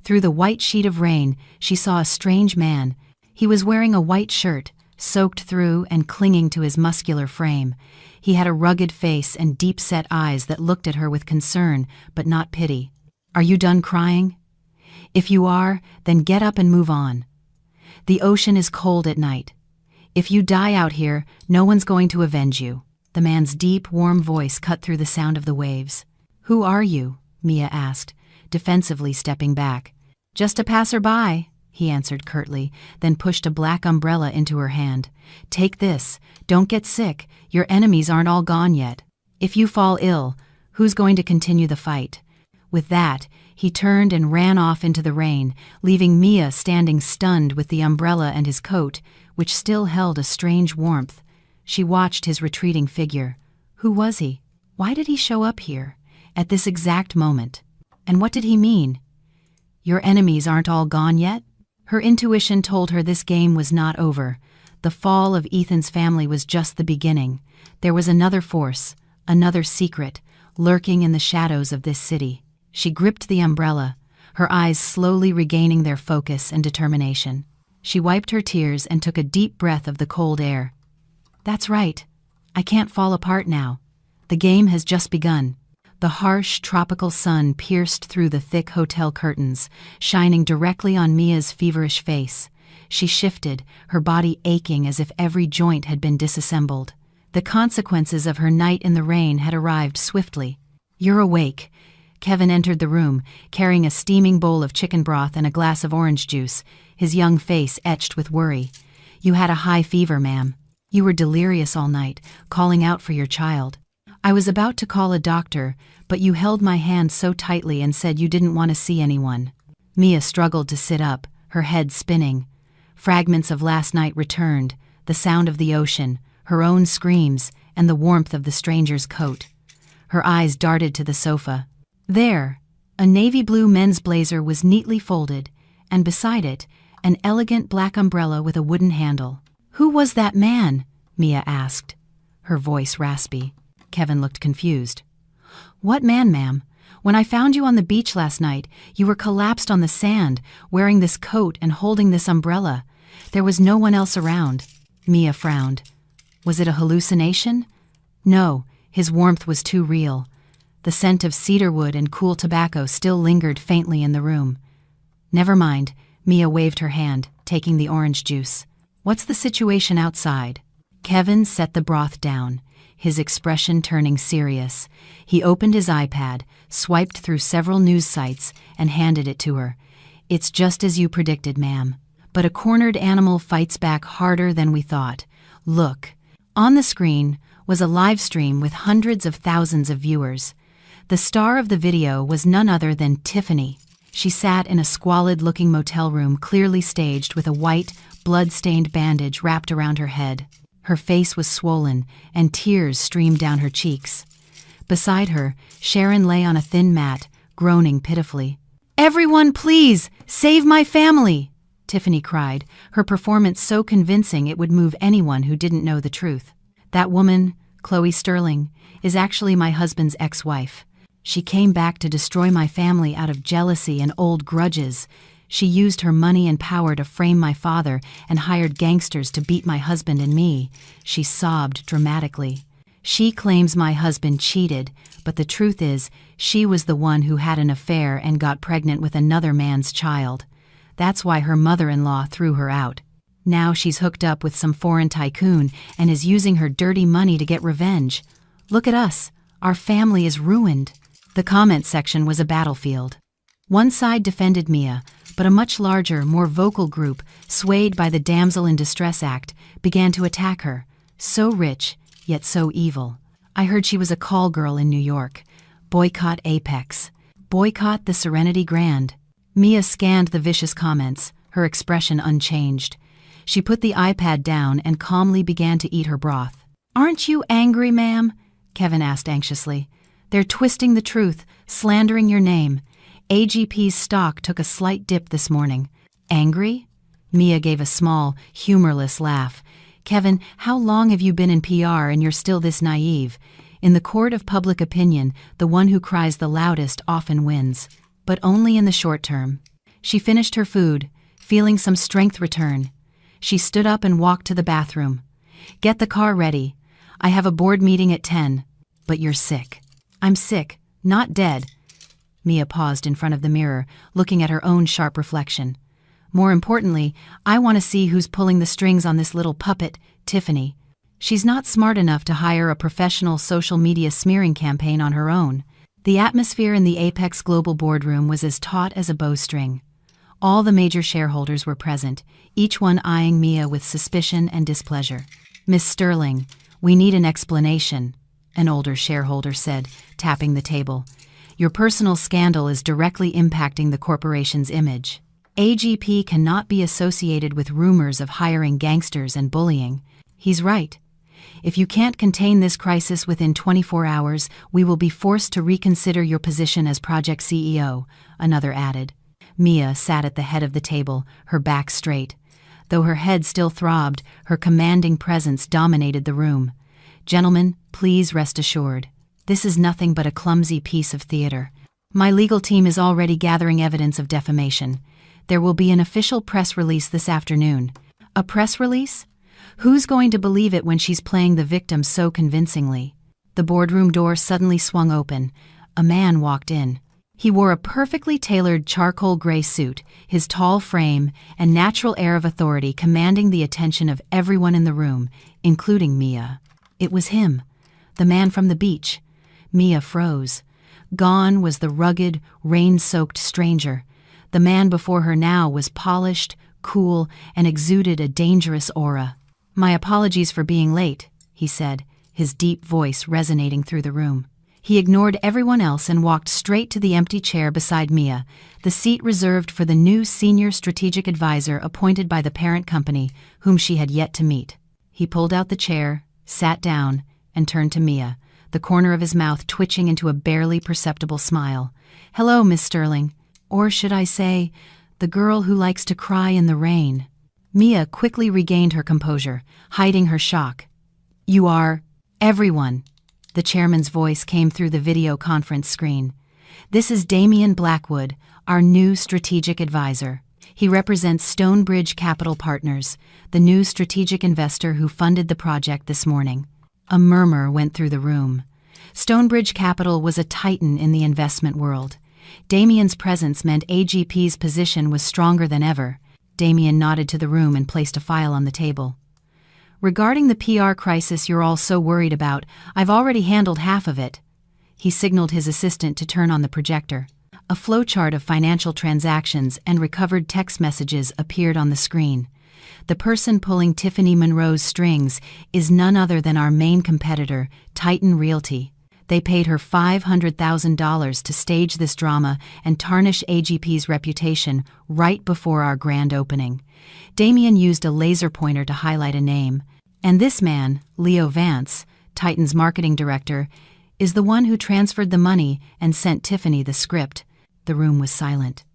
Through the white sheet of rain, she saw a strange man. He was wearing a white shirt, soaked through and clinging to his muscular frame. He had a rugged face and deep-set eyes that looked at her with concern, but not pity. "Are you done crying? If you are, then get up and move on. The ocean is cold at night. If you die out here, no one's going to avenge you." The man's deep, warm voice cut through the sound of the waves. "Who are you?" Mia asked, defensively stepping back. "Just a passerby," he answered curtly, then pushed a black umbrella into her hand. "Take this. Don't get sick. Your enemies aren't all gone yet. If you fall ill, who's going to continue the fight?" With that, he turned and ran off into the rain, leaving Mia standing stunned with the umbrella and his coat, which still held a strange warmth. She watched his retreating figure. Who was he? Why did he show up here, at this exact moment? And what did he mean? Your enemies aren't all gone yet? Her intuition told her this game was not over. The fall of Ethan's family was just the beginning. There was another force, another secret, lurking in the shadows of this city. She gripped the umbrella, her eyes slowly regaining their focus and determination. She wiped her tears and took a deep breath of the cold air. "That's right. I can't fall apart now. The game has just begun." The harsh, tropical sun pierced through the thick hotel curtains, shining directly on Mia's feverish face. She shifted, her body aching as if every joint had been disassembled. The consequences of her night in the rain had arrived swiftly. "You're awake." Kevin entered the room, carrying a steaming bowl of chicken broth and a glass of orange juice, his young face etched with worry. "You had a high fever, ma'am. You were delirious all night, calling out for your child. I was about to call a doctor, but you held my hand so tightly and said you didn't want to see anyone." Mia struggled to sit up, her head spinning. Fragments of last night returned, the sound of the ocean, her own screams, and the warmth of the stranger's coat. Her eyes darted to the sofa. There, a navy blue men's blazer was neatly folded, and beside it, an elegant black umbrella with a wooden handle. "Who was that man?" Mia asked, her voice raspy. Kevin looked confused. "What man, ma'am? When I found you on the beach last night, you were collapsed on the sand, wearing this coat and holding this umbrella. There was no one else around." Mia frowned. Was it a hallucination? No, his warmth was too real. The scent of cedarwood and cool tobacco still lingered faintly in the room. "Never mind," Mia waved her hand, taking the orange juice. "What's the situation outside?" Kevin set the broth down, his expression turning serious. He opened his iPad, swiped through several news sites, and handed it to her. "It's just as you predicted, ma'am. But a cornered animal fights back harder than we thought. Look." On the screen was a live stream with hundreds of thousands of viewers. The star of the video was none other than Tiffany. She sat in a squalid-looking motel room clearly staged with a white, blood-stained bandage wrapped around her head. Her face was swollen, and tears streamed down her cheeks. Beside her, Sharon lay on a thin mat, groaning pitifully. "Everyone, please, save my family!" Tiffany cried, her performance so convincing it would move anyone who didn't know the truth. "That woman, Chloe Sterling, is actually my husband's ex-wife. She came back to destroy my family out of jealousy and old grudges. She used her money and power to frame my father and hired gangsters to beat my husband and me." She sobbed dramatically. "She claims my husband cheated, but the truth is, she was the one who had an affair and got pregnant with another man's child. That's why her mother-in-law threw her out. Now she's hooked up with some foreign tycoon and is using her dirty money to get revenge. Look at us. Our family is ruined." The comment section was a battlefield. One side defended Mia, but a much larger, more vocal group, swayed by the Damsel in Distress Act, began to attack her. So rich, yet so evil. I heard she was a call girl in New York. Boycott Apex. Boycott the Serenity Grand. Mia scanned the vicious comments, her expression unchanged. She put the iPad down and calmly began to eat her broth. "Aren't you angry, ma'am?" Kevin asked anxiously. "They're twisting the truth, slandering your name. AGP's stock took a slight dip this morning." "Angry?" Mia gave a small, humorless laugh. "Kevin, how long have you been in PR and you're still this naive? In the court of public opinion, the one who cries the loudest often wins. But only in the short term." She finished her food, feeling some strength return. She stood up and walked to the bathroom. "Get the car ready. I have a board meeting at 10. But you're sick." "I'm sick, not dead." Mia paused in front of the mirror, looking at her own sharp reflection. "More importantly, I want to see who's pulling the strings on this little puppet, Tiffany. She's not smart enough to hire a professional social media smearing campaign on her own." The atmosphere in the Apex Global boardroom was as taut as a bowstring. All the major shareholders were present, each one eyeing Mia with suspicion and displeasure. "Miss Sterling, we need an explanation," an older shareholder said, tapping the table. "Your personal scandal is directly impacting the corporation's image. AGP cannot be associated with rumors of hiring gangsters and bullying." "He's right. If you can't contain this crisis within 24 hours, we will be forced to reconsider your position as project CEO," another added. Mia sat at the head of the table, her back straight. Though her head still throbbed, her commanding presence dominated the room. "Gentlemen, please rest assured. This is nothing but a clumsy piece of theater. My legal team is already gathering evidence of defamation. There will be an official press release this afternoon." "A press release? Who's going to believe it when she's playing the victim so convincingly?" The boardroom door suddenly swung open. A man walked in. He wore a perfectly tailored charcoal gray suit, his tall frame and natural air of authority commanding the attention of everyone in the room, including Mia. It was him, the man from the beach. Mia froze. Gone was the rugged, rain-soaked stranger. The man before her now was polished, cool, and exuded a dangerous aura. "My apologies for being late," he said, his deep voice resonating through the room. He ignored everyone else and walked straight to the empty chair beside Mia, the seat reserved for the new senior strategic advisor appointed by the parent company, whom she had yet to meet. He pulled out the chair, sat down, and turned to Mia, the corner of his mouth twitching into a barely perceptible smile. "Hello, Miss Sterling. Or should I say, the girl who likes to cry in the rain." Mia quickly regained her composure, hiding her shock. "You are everyone." The chairman's voice came through the video conference screen. "This is Damian Blackwood, our new strategic advisor. He represents Stonebridge Capital Partners, the new strategic investor who funded the project this morning." A murmur went through the room. Stonebridge Capital was a titan in the investment world. Damian's presence meant AGP's position was stronger than ever. Damian nodded to the room and placed a file on the table. "Regarding the PR crisis you're all so worried about, I've already handled half of it." He signaled his assistant to turn on the projector. A flowchart of financial transactions and recovered text messages appeared on the screen. "The person pulling Tiffany Monroe's strings is none other than our main competitor, Titan Realty. They paid her $500,000 to stage this drama and tarnish AGP's reputation right before our grand opening." Damian used a laser pointer to highlight a name. "And this man, Leo Vance, Titan's marketing director, is the one who transferred the money and sent Tiffany the script." The room was silent.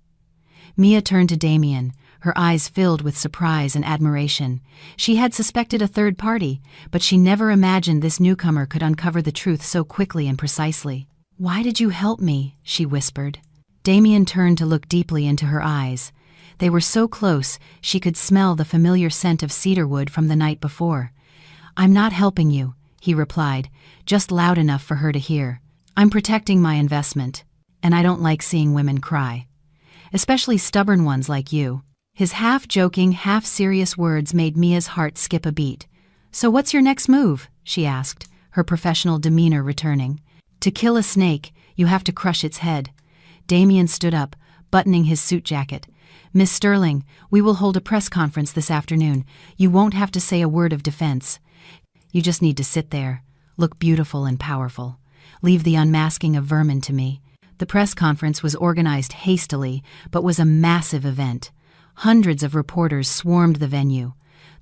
Mia turned to Damian, her eyes filled with surprise and admiration. She had suspected a third party, but she never imagined this newcomer could uncover the truth so quickly and precisely. "Why did you help me?" she whispered. Damian turned to look deeply into her eyes. They were so close she could smell the familiar scent of cedarwood from the night before. "I'm not helping you," he replied, just loud enough for her to hear. "I'm protecting my investment, and I don't like seeing women cry. Especially stubborn ones like you." His half-joking, half-serious words made Mia's heart skip a beat. "So what's your next move?" she asked, her professional demeanor returning. "To kill a snake, you have to crush its head." Damian stood up, buttoning his suit jacket. "Miss Sterling, we will hold a press conference this afternoon. You won't have to say a word of defense." You just need to sit there, look beautiful and powerful. Leave the unmasking of vermin to me. The press conference was organized hastily, but was a massive event. Hundreds of reporters swarmed the venue.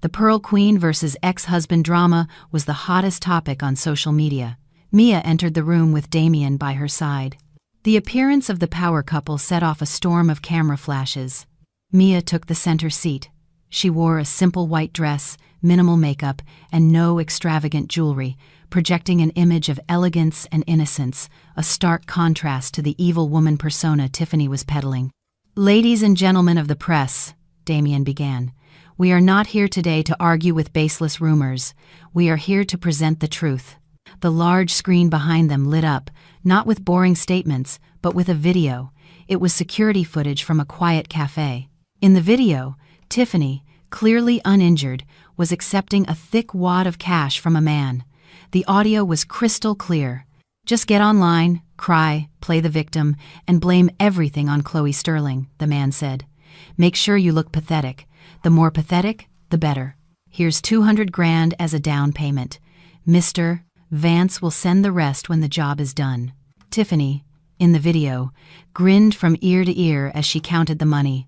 The Pearl Queen versus ex-husband drama was the hottest topic on social media. Mia entered the room with Damien by her side. The appearance of the power couple set off a storm of camera flashes. Mia took the center seat. She wore a simple white dress, minimal makeup, and no extravagant jewelry, projecting an image of elegance and innocence, a stark contrast to the evil woman persona Tiffany was peddling. "Ladies and gentlemen of the press," Damien began, "we are not here today to argue with baseless rumors. We are here to present the truth." The large screen behind them lit up, not with boring statements, but with a video. It was security footage from a quiet cafe. In the video, Tiffany, clearly uninjured, was accepting a thick wad of cash from a man. The audio was crystal clear. "Just get online, cry, play the victim, and blame everything on Chloe Sterling," the man said. "Make sure you look pathetic. The more pathetic, the better. Here's 200 grand as a down payment. Mr. Vance will send the rest when the job is done." Tiffany, in the video, grinned from ear to ear as she counted the money.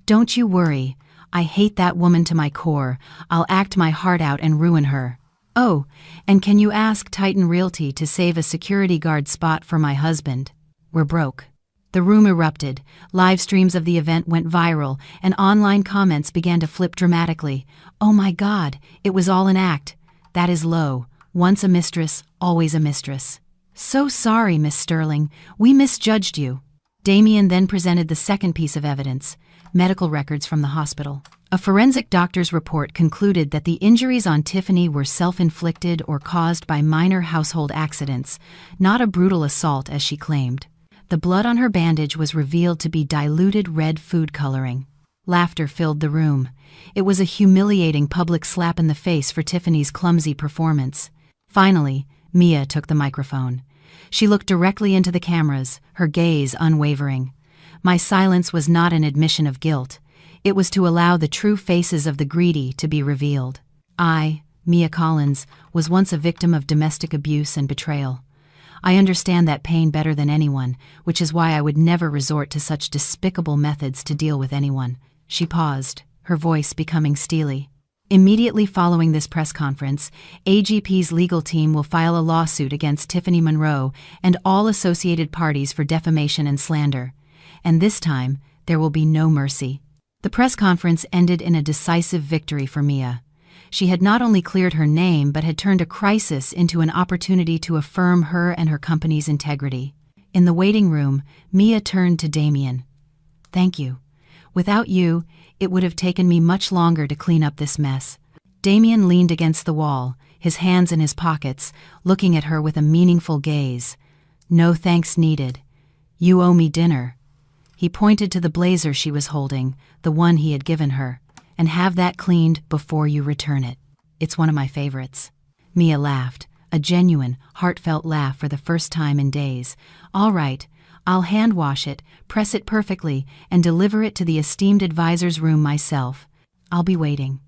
"Don't you worry. I hate that woman to my core. I'll act my heart out and ruin her. Oh, and can you ask Titan Realty to save a security guard spot for my husband? We're broke." The room erupted. Live streams of the event went viral, and online comments began to flip dramatically. "Oh my God, it was all an act. That is low. Once a mistress, always a mistress. So sorry, Miss Sterling. We misjudged you." Damien then presented the second piece of evidence: medical records from the hospital. A forensic doctor's report concluded that the injuries on Tiffany were self-inflicted or caused by minor household accidents, not a brutal assault as she claimed. The blood on her bandage was revealed to be diluted red food coloring. Laughter filled the room. It was a humiliating public slap in the face for Tiffany's clumsy performance. Finally, Mia took the microphone. She looked directly into the cameras, her gaze unwavering. "My silence was not an admission of guilt. It was to allow the true faces of the greedy to be revealed. I, Mia Collins, was once a victim of domestic abuse and betrayal. I understand that pain better than anyone, which is why I would never resort to such despicable methods to deal with anyone." She paused, her voice becoming steely. Immediately following this press conference, AGP's legal team will file a lawsuit against Tiffany Monroe and all associated parties for defamation and slander. And this time, there will be no mercy. The press conference ended in a decisive victory for Mia. She had not only cleared her name but had turned a crisis into an opportunity to affirm her and her company's integrity. In the waiting room, Mia turned to Damien. "Thank you. Without you, it would have taken me much longer to clean up this mess." Damien leaned against the wall, his hands in his pockets, looking at her with a meaningful gaze. "No thanks needed. You owe me dinner." He pointed to the blazer she was holding, the one he had given her. "And have that cleaned before you return it. It's one of my favorites." Mia laughed, a genuine, heartfelt laugh for the first time in days. "All right, I'll hand wash it, press it perfectly, and deliver it to the esteemed advisor's room myself. I'll be waiting."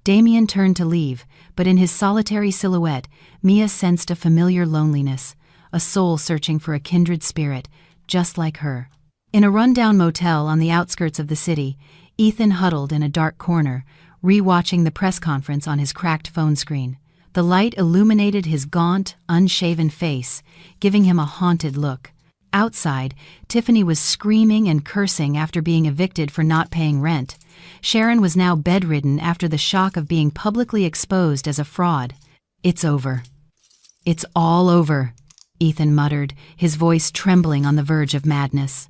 Damien turned to leave, but in his solitary silhouette, Mia sensed a familiar loneliness, a soul searching for a kindred spirit, just like her. In a rundown motel on the outskirts of the city, Ethan huddled in a dark corner, re-watching the press conference on his cracked phone screen. The light illuminated his gaunt, unshaven face, giving him a haunted look. Outside, Tiffany was screaming and cursing after being evicted for not paying rent. Sharon was now bedridden after the shock of being publicly exposed as a fraud. "It's over. It's all over," Ethan muttered, his voice trembling on the verge of madness.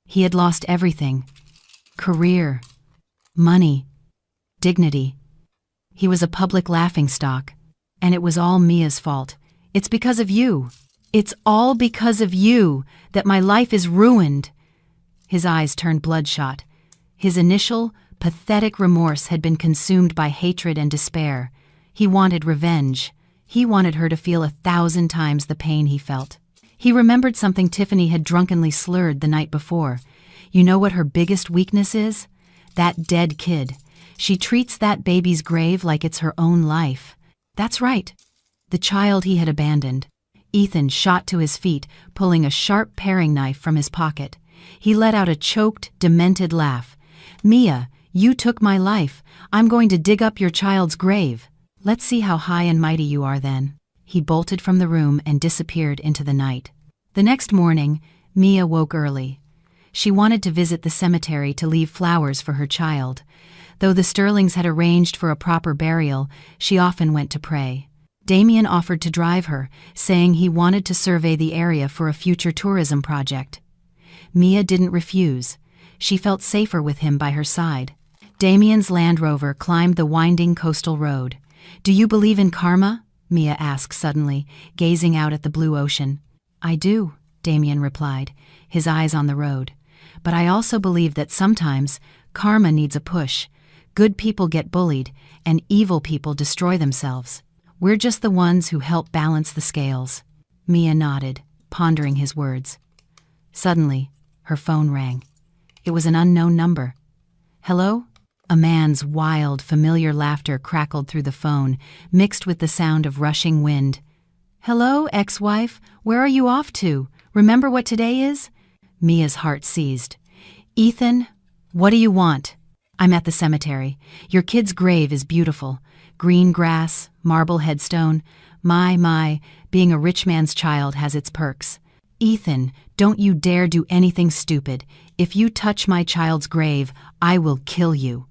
He had lost everything: career, money, dignity. He was a public laughingstock, and it was all Mia's fault. "It's because of you. It's all because of you that my life is ruined." His eyes turned bloodshot. His initial, pathetic remorse had been consumed by hatred and despair. He wanted revenge. He wanted her to feel 1,000 times the pain he felt. He remembered something Tiffany had drunkenly slurred the night before. "You know what her biggest weakness is? That dead kid. She treats that baby's grave like it's her own life." That's right. The child he had abandoned. Ethan shot to his feet, pulling a sharp paring knife from his pocket. He let out a choked, demented laugh. Mia, you took my life. I'm going to dig up your child's grave. Let's see how high and mighty you are then. He bolted from the room and disappeared into the night. The next morning, Mia woke early. She wanted to visit the cemetery to leave flowers for her child. Though the Sterlings had arranged for a proper burial, she often went to pray. Damien offered to drive her, saying he wanted to survey the area for a future tourism project. Mia didn't refuse. She felt safer with him by her side. Damien's Land Rover climbed the winding coastal road. "Do you believe in karma?" Mia asked suddenly, gazing out at the blue ocean. "I do," Damien replied, his eyes on the road. "But I also believe that sometimes karma needs a push. Good people get bullied, and evil people destroy themselves. We're just the ones who help balance the scales." Mia nodded, pondering his words. Suddenly, her phone rang. It was an unknown number. "Hello?" A man's wild, familiar laughter crackled through the phone, mixed with the sound of rushing wind. "Hello, ex-wife? Where are you off to? Remember what today is?" Mia's heart seized. "Ethan, what do you want?" "I'm at the cemetery. Your kid's grave is beautiful. Green grass, marble headstone. My, being a rich man's child has its perks. Ethan, don't you dare do anything stupid. If you touch my child's grave, I will kill you."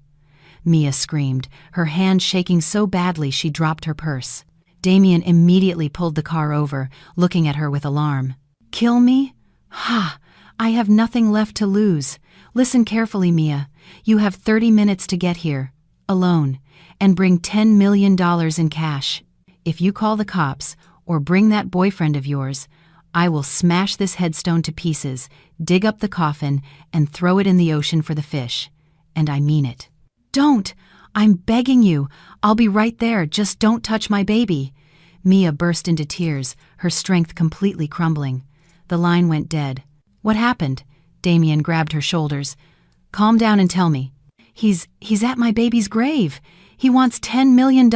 Mia screamed, her hand shaking so badly she dropped her purse. Damien immediately pulled the car over, looking at her with alarm. "Kill me? Ha! I have nothing left to lose. Listen carefully, Mia. You have 30 minutes to get here, alone, and bring $10 million in cash. If you call the cops, or bring that boyfriend of yours, I will smash this headstone to pieces, dig up the coffin, and throw it in the ocean for the fish. And I mean it." "Don't! I'm begging you. I'll be right there. Just don't touch my baby." Mia burst into tears, her strength completely crumbling. The line went dead. "What happened?" Damien grabbed her shoulders. "Calm down and tell me." He's at my baby's grave. He wants $10 million.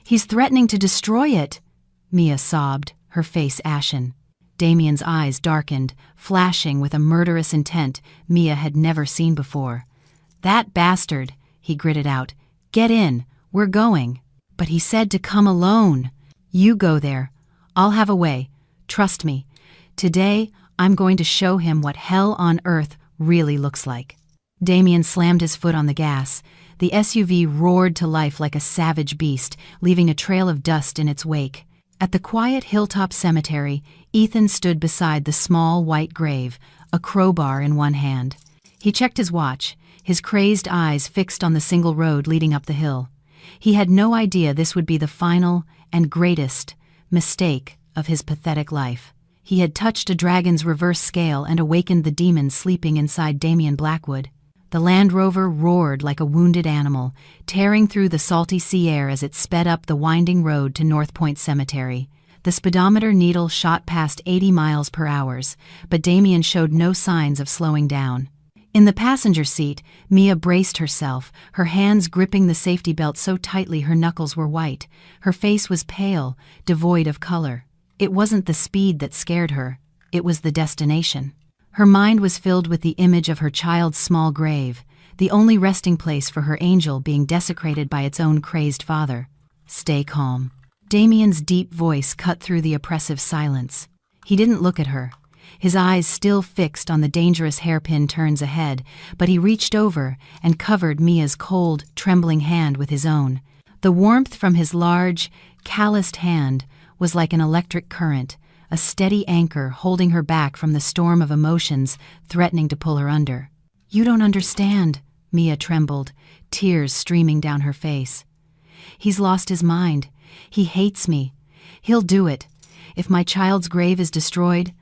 He's threatening to destroy it." Mia sobbed, her face ashen. Damien's eyes darkened, flashing with a murderous intent Mia had never seen before. "That bastard," he gritted out. "Get in. We're going." "But he said to come alone." "You go there. I'll have a way. Trust me. Today, I'm going to show him what hell on earth really looks like." Damien slammed his foot on the gas. The SUV roared to life like a savage beast, leaving a trail of dust in its wake. At the quiet hilltop cemetery, Ethan stood beside the small white grave, a crowbar in one hand. He checked his watch, his crazed eyes fixed on the single road leading up the hill. He had no idea this would be the final and greatest mistake of his pathetic life. He had touched a dragon's reverse scale and awakened the demon sleeping inside Damien Blackwood. The Land Rover roared like a wounded animal, tearing through the salty sea air as it sped up the winding road to North Point Cemetery. The speedometer needle shot past 80 miles per hour, but Damien showed no signs of slowing down. In the passenger seat, Mia braced herself, her hands gripping the safety belt so tightly her knuckles were white. Her face was pale, devoid of color. It wasn't the speed that scared her, it was the destination. Her mind was filled with the image of her child's small grave, the only resting place for her angel being desecrated by its own crazed father. "Stay calm." Damien's deep voice cut through the oppressive silence. He didn't look at her, his eyes still fixed on the dangerous hairpin turns ahead, but he reached over and covered Mia's cold, trembling hand with his own. The warmth from his large, calloused hand was like an electric current, a steady anchor holding her back from the storm of emotions threatening to pull her under. "You don't understand," Mia trembled, tears streaming down her face. "He's lost his mind. He hates me. He'll do it. If my child's grave is destroyed,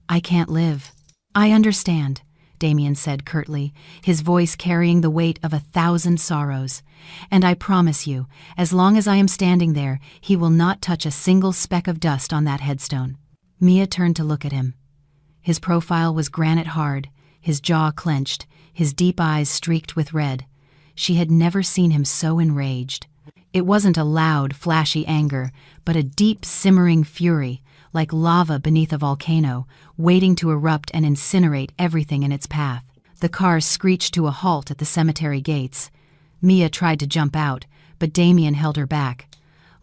I can't live." "I understand," Damien said curtly, his voice carrying the weight of 1,000 sorrows. "And I promise you, as long as I am standing there, he will not touch a single speck of dust on that headstone." Mia turned to look at him. His profile was granite hard, his jaw clenched, his deep eyes streaked with red. She had never seen him so enraged. It wasn't a loud, flashy anger, but a deep, simmering fury, like lava beneath a volcano, waiting to erupt and incinerate everything in its path. The car screeched to a halt at the cemetery gates. Mia tried to jump out, but Damien held her back.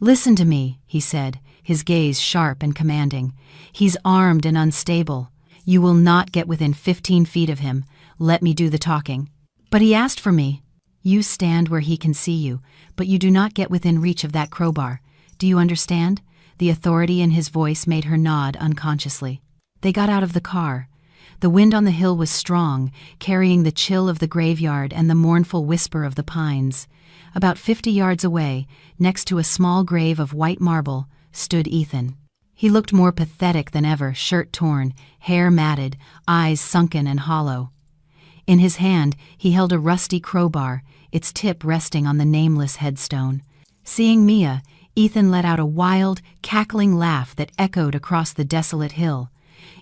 "Listen to me," he said, his gaze sharp and commanding. "He's armed and unstable. You will not get within 15 feet of him. Let me do the talking." "But he asked for me." "You stand where he can see you, but you do not get within reach of that crowbar. Do you understand?" The authority in his voice made her nod unconsciously. They got out of the car. The wind on the hill was strong, carrying the chill of the graveyard and the mournful whisper of the pines. About 50 yards away, next to a small grave of white marble, stood Ethan. He looked more pathetic than ever, shirt torn, hair matted, eyes sunken and hollow. In his hand, he held a rusty crowbar, its tip resting on the nameless headstone. Seeing Mia, Ethan let out a wild, cackling laugh that echoed across the desolate hill.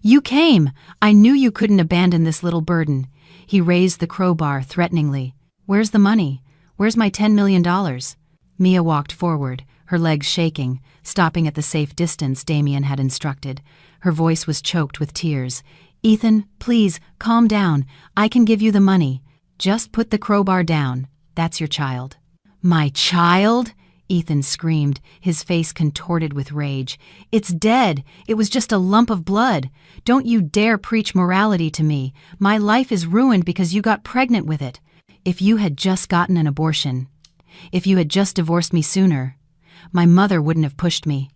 "You came! I knew you couldn't abandon this little burden." He raised the crowbar threateningly. "Where's the money? Where's my $10 million? Mia walked forward, her legs shaking, stopping at the safe distance Damien had instructed. Her voice was choked with tears. "Ethan, please, calm down. I can give you the money. Just put the crowbar down. That's your child." "My child?" Ethan screamed, his face contorted with rage. "It's dead. It was just a lump of blood. Don't you dare preach morality to me. My life is ruined because you got pregnant with it. If you had just gotten an abortion, if you had just divorced me sooner, my mother wouldn't have pushed me.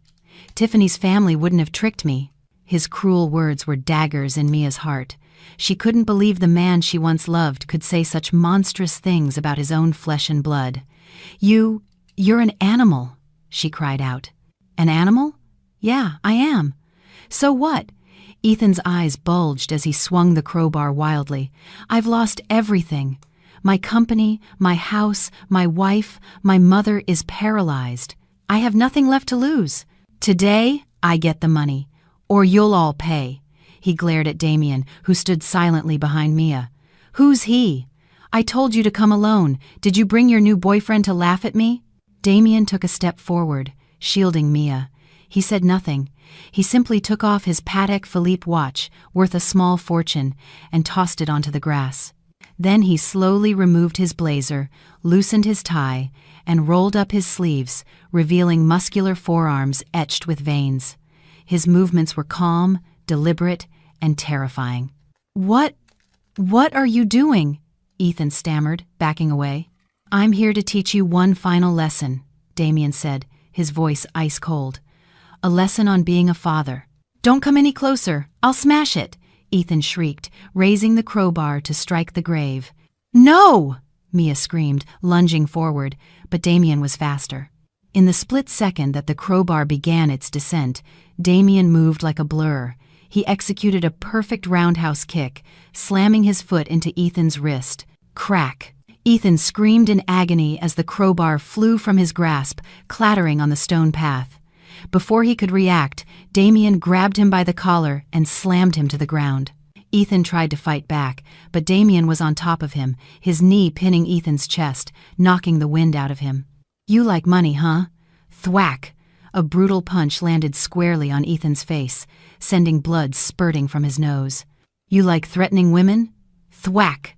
Tiffany's family wouldn't have tricked me." His cruel words were daggers in Mia's heart. She couldn't believe the man she once loved could say such monstrous things about his own flesh and blood. You're an animal," she cried out. "An animal? Yeah, I am. So what?" Ethan's eyes bulged as he swung the crowbar wildly. "I've lost everything. My company, my house, my wife, my mother is paralyzed. I have nothing left to lose. Today, I get the money, or you'll all pay." He glared at Damien, who stood silently behind Mia. "Who's he? I told you to come alone. Did you bring your new boyfriend to laugh at me?" Damien took a step forward, shielding Mia. He said nothing. He simply took off his Patek Philippe watch, worth a small fortune, and tossed it onto the grass. Then he slowly removed his blazer, loosened his tie, and rolled up his sleeves, revealing muscular forearms etched with veins. His movements were calm, deliberate, and terrifying. What are you doing?" Ethan stammered, backing away. "I'm here to teach you one final lesson," Damien said, his voice ice cold. "A lesson on being a father." "Don't come any closer. I'll smash it," Ethan shrieked, raising the crowbar to strike the grave. "No!" Mia screamed, lunging forward, but Damien was faster. In the split second that the crowbar began its descent, Damien moved like a blur. He executed a perfect roundhouse kick, slamming his foot into Ethan's wrist. Crack! Ethan screamed in agony as the crowbar flew from his grasp, clattering on the stone path. Before he could react, Damien grabbed him by the collar and slammed him to the ground. Ethan tried to fight back, but Damien was on top of him, his knee pinning Ethan's chest, knocking the wind out of him. "You like money, huh?" Thwack! A brutal punch landed squarely on Ethan's face, sending blood spurting from his nose. "You like threatening women?" Thwack!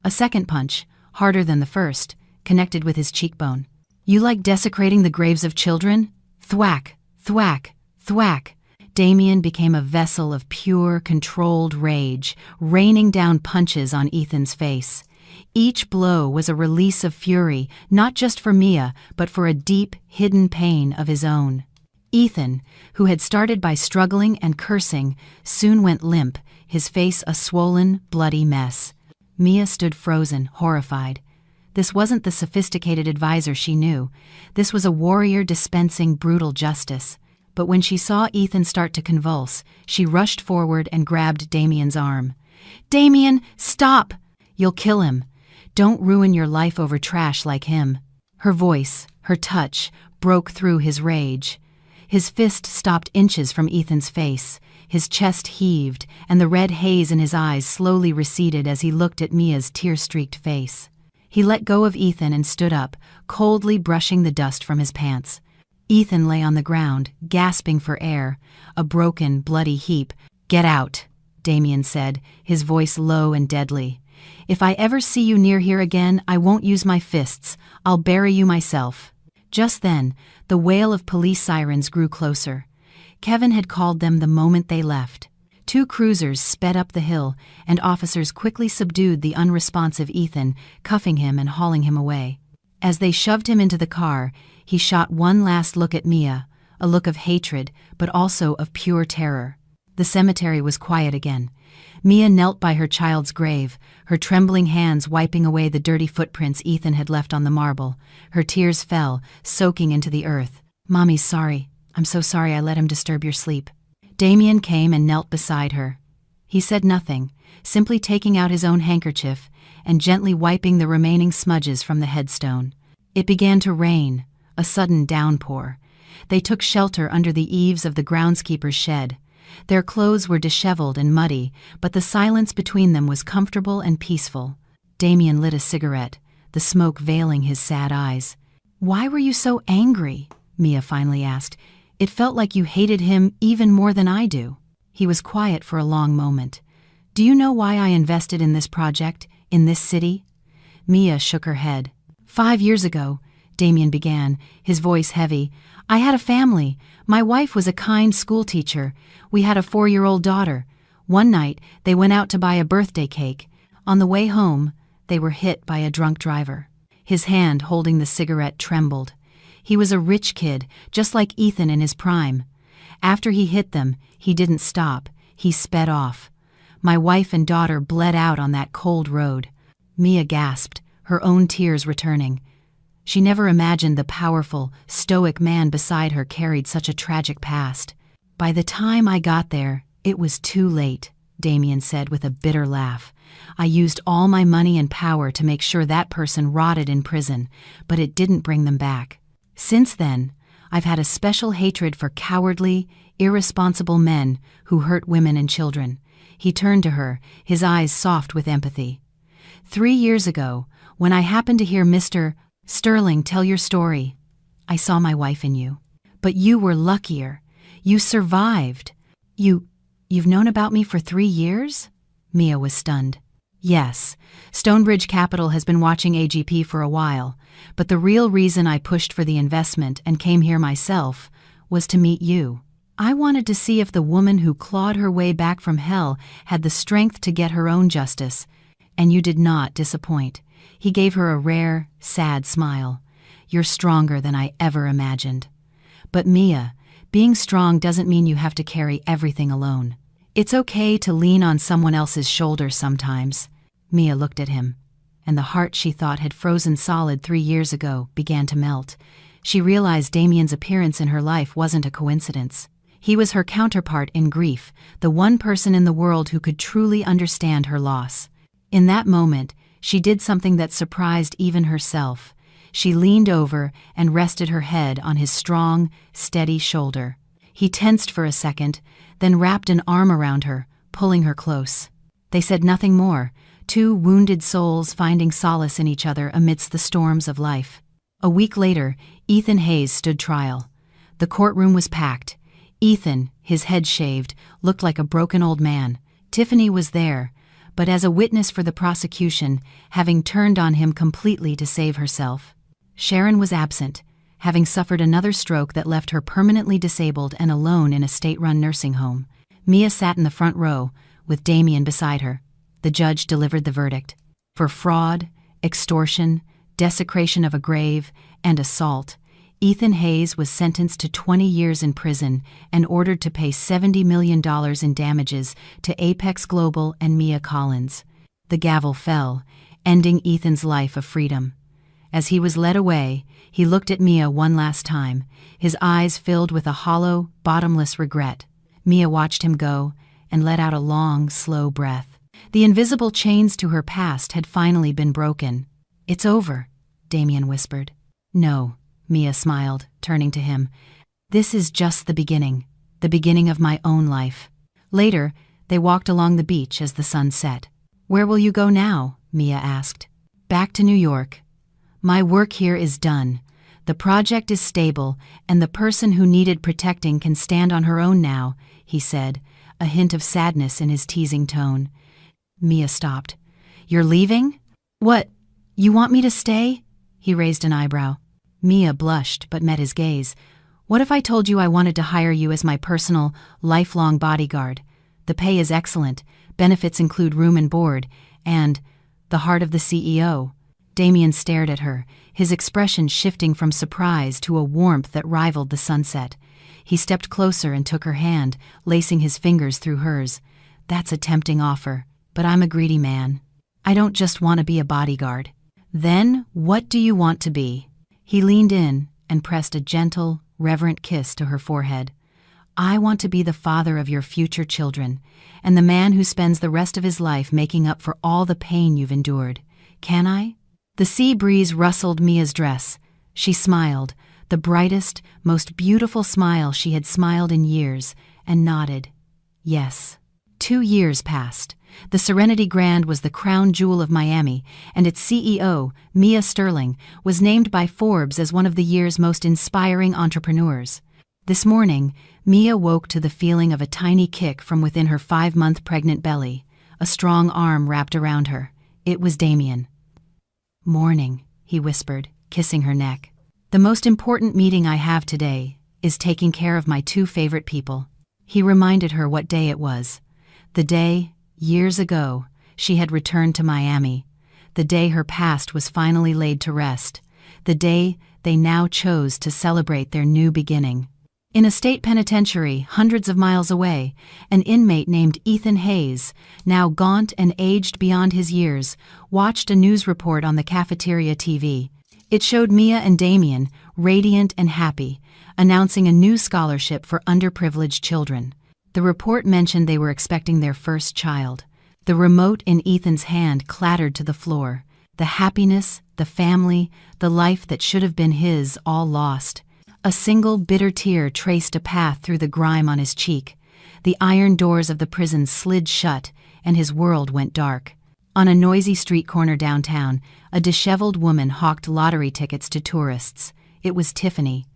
A second punch, harder than the first, connected with his cheekbone. "You like desecrating the graves of children?" Thwack! Thwack! Thwack! Damien became a vessel of pure, controlled rage, raining down punches on Ethan's face. Each blow was a release of fury, not just for Mia, but for a deep, hidden pain of his own. Ethan, who had started by struggling and cursing, soon went limp, his face a swollen, bloody mess. Mia stood frozen, horrified. This wasn't the sophisticated advisor she knew. This was a warrior dispensing brutal justice. But when she saw Ethan start to convulse, she rushed forward and grabbed Damien's arm. "Damien, stop! You'll kill him. Don't ruin your life over trash like him." Her voice, her touch, broke through his rage. His fist stopped inches from Ethan's face. His chest heaved, and the red haze in his eyes slowly receded as he looked at Mia's tear-streaked face. He let go of Ethan and stood up, coldly brushing the dust from his pants. Ethan lay on the ground, gasping for air, a broken, bloody heap. "Get out," Damien said, his voice low and deadly. "If I ever see you near here again, I won't use my fists. I'll bury you myself." Just then, the wail of police sirens grew closer. Kevin had called them the moment they left. 2 cruisers sped up the hill, and officers quickly subdued the unresponsive Ethan, cuffing him and hauling him away. As they shoved him into the car, he shot one last look at Mia, a look of hatred, but also of pure terror. The cemetery was quiet again. Mia knelt by her child's grave, her trembling hands wiping away the dirty footprints Ethan had left on the marble. Her tears fell, soaking into the earth. "Mommy's sorry. I'm so sorry I let him disturb your sleep." Damien came and knelt beside her. He said nothing, simply taking out his own handkerchief and gently wiping the remaining smudges from the headstone. It began to rain, a sudden downpour. They took shelter under the eaves of the groundskeeper's shed. Their clothes were disheveled and muddy, but the silence between them was comfortable and peaceful. Damien lit a cigarette, the smoke veiling his sad eyes. "Why were you so angry?" Mia finally asked. "It felt like you hated him even more than I do." He was quiet for a long moment. "Do you know why I invested in this project, in this city?" Mia shook her head. 5 years ago, Damien began, his voice heavy, "I had a family. My wife was a kind schoolteacher. We had a 4-year-old daughter. One night, they went out to buy a birthday cake. On the way home, they were hit by a drunk driver." His hand holding the cigarette trembled. He was a rich kid, just like Ethan in his prime. After he hit them, he didn't stop. He sped off. My wife and daughter bled out on that cold road. Mia gasped, her own tears returning. She never imagined the powerful, stoic man beside her carried such a tragic past. "By the time I got there, it was too late," Damien said with a bitter laugh. "I used all my money and power to make sure that person rotted in prison, but it didn't bring them back. Since then, I've had a special hatred for cowardly, irresponsible men who hurt women and children." He turned to her, his eyes soft with empathy. 3 years ago, when I happened to hear Mr. Sterling tell your story, I saw my wife in you. But you were luckier. You survived. You've known about me for 3 years?" Mia was stunned. "Yes, Stonebridge Capital has been watching AGP for a while, but the real reason I pushed for the investment and came here myself was to meet you. I wanted to see if the woman who clawed her way back from hell had the strength to get her own justice, and you did not disappoint." He gave her a rare, sad smile. "You're stronger than I ever imagined." "But Mia, being strong doesn't mean you have to carry everything alone. It's okay to lean on someone else's shoulders sometimes." Mia looked at him, and the heart she thought had frozen solid 3 years ago began to melt. She realized Damien's appearance in her life wasn't a coincidence. He was her counterpart in grief, the one person in the world who could truly understand her loss. In that moment, she did something that surprised even herself. She leaned over and rested her head on his strong, steady shoulder. He tensed for a second, then wrapped an arm around her, pulling her close. They said nothing more, 2 wounded souls finding solace in each other amidst the storms of life. A week later, Ethan Hayes stood trial. The courtroom was packed. Ethan, his head shaved, looked like a broken old man. Tiffany was there, but as a witness for the prosecution, having turned on him completely to save herself. Sharon was absent, having suffered another stroke that left her permanently disabled and alone in a state-run nursing home. Mia sat in the front row, with Damien beside her. The judge delivered the verdict. For fraud, extortion, desecration of a grave, and assault, Ethan Hayes was sentenced to 20 years in prison and ordered to pay $70 million in damages to Apex Global and Mia Collins. The gavel fell, ending Ethan's life of freedom. As he was led away, he looked at Mia one last time, his eyes filled with a hollow, bottomless regret. Mia watched him go and let out a long, slow breath. The invisible chains to her past had finally been broken. "It's over," Damien whispered. "No," Mia smiled, turning to him. "This is just the beginning of my own life." Later, they walked along the beach as the sun set. "Where will you go now?" Mia asked. Back to New York. My work here is done. The project is stable, and the person who needed protecting can stand on her own now, he said, a hint of sadness in his teasing tone. Mia stopped. You're leaving? What? You want me to stay? He raised an eyebrow. Mia blushed but met his gaze. What if I told you I wanted to hire you as my personal, lifelong bodyguard? The pay is excellent, benefits include room and board, and the heart of the CEO. Damien stared at her, his expression shifting from surprise to a warmth that rivaled the sunset. He stepped closer and took her hand, lacing his fingers through hers. That's a tempting offer, but I'm a greedy man. I don't just want to be a bodyguard. Then, what do you want to be? He leaned in and pressed a gentle, reverent kiss to her forehead. I want to be the father of your future children, and the man who spends the rest of his life making up for all the pain you've endured. Can I? The sea breeze rustled Mia's dress. She smiled, the brightest, most beautiful smile she had smiled in years, and nodded. Yes. 2 years passed. The Serenity Grand was the crown jewel of Miami, and its CEO, Mia Sterling, was named by Forbes as one of the year's most inspiring entrepreneurs. This morning, Mia woke to the feeling of a tiny kick from within her 5-month pregnant belly. A strong arm wrapped around her. It was Damien. Morning, he whispered, kissing her neck. The most important meeting I have today is taking care of my 2 favorite people. He reminded her what day it was. The day, years ago, she had returned to Miami. The day her past was finally laid to rest. The day they now chose to celebrate their new beginning. In a state penitentiary hundreds of miles away, an inmate named Ethan Hayes, now gaunt and aged beyond his years, watched a news report on the cafeteria TV. It showed Mia and Damien, radiant and happy, announcing a new scholarship for underprivileged children. The report mentioned they were expecting their first child. The remote in Ethan's hand clattered to the floor. The happiness, the family, the life that should have been his, all lost. A single bitter tear traced a path through the grime on his cheek. The iron doors of the prison slid shut, and his world went dark. On a noisy street corner downtown, a disheveled woman hawked lottery tickets to tourists. It was Tiffany.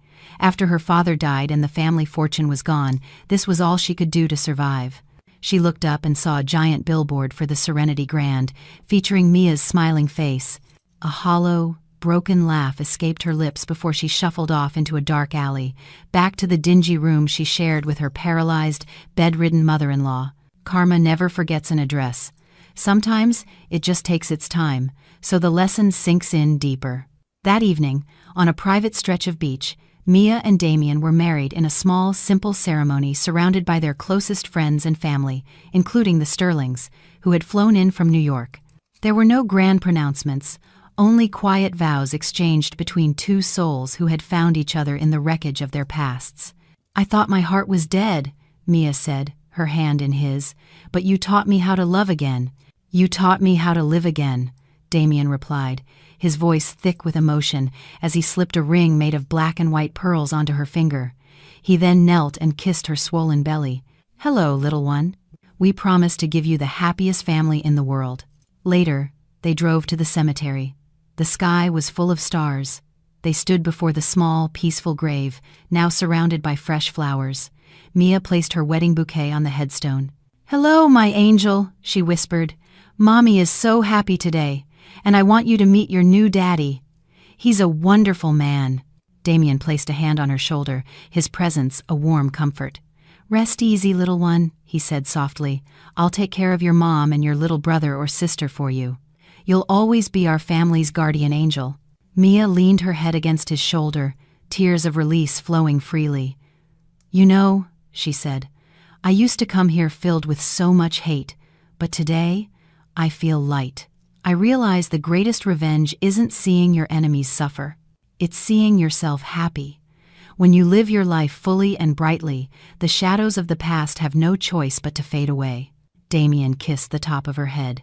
After her father died and the family fortune was gone, this was all she could do to survive. She looked up and saw a giant billboard for the Serenity Grand, featuring Mia's smiling face. A hollow, broken laugh escaped her lips before she shuffled off into a dark alley, back to the dingy room she shared with her paralyzed, bedridden mother-in-law. Karma never forgets an address. Sometimes it just takes its time, so the lesson sinks in deeper. That evening, on a private stretch of beach, Mia and Damien were married in a small, simple ceremony surrounded by their closest friends and family, including the Sterlings, who had flown in from New York. There were no grand pronouncements, only quiet vows exchanged between 2 souls who had found each other in the wreckage of their pasts. I thought my heart was dead, Mia said, her hand in his, but you taught me how to love again. You taught me how to live again, Damien replied, his voice thick with emotion as he slipped a ring made of black and white pearls onto her finger. He then knelt and kissed her swollen belly. Hello, little one. We promise to give you the happiest family in the world. Later, they drove to the cemetery. The sky was full of stars. They stood before the small, peaceful grave, now surrounded by fresh flowers. Mia placed her wedding bouquet on the headstone. Hello, my angel, she whispered. Mommy is so happy today, and I want you to meet your new daddy. He's a wonderful man. Damien placed a hand on her shoulder, his presence a warm comfort. Rest easy, little one, he said softly. I'll take care of your mom and your little brother or sister for you. You'll always be our family's guardian angel. Mia leaned her head against his shoulder, tears of release flowing freely. You know, she said, I used to come here filled with so much hate, but today, I feel light. I realize the greatest revenge isn't seeing your enemies suffer. It's seeing yourself happy. When you live your life fully and brightly, the shadows of the past have no choice but to fade away. Damien kissed the top of her head.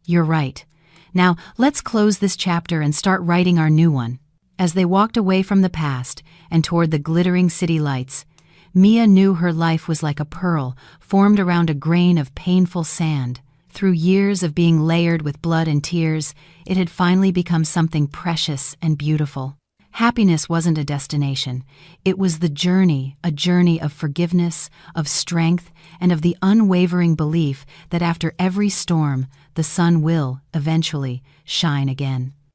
You're right. Now, let's close this chapter and start writing our new one. As they walked away from the past and toward the glittering city lights, Mia knew her life was like a pearl formed around a grain of painful sand. Through years of being layered with blood and tears, it had finally become something precious and beautiful. Happiness wasn't a destination. It was the journey, a journey of forgiveness, of strength, and of the unwavering belief that after every storm, the sun will, eventually, shine again.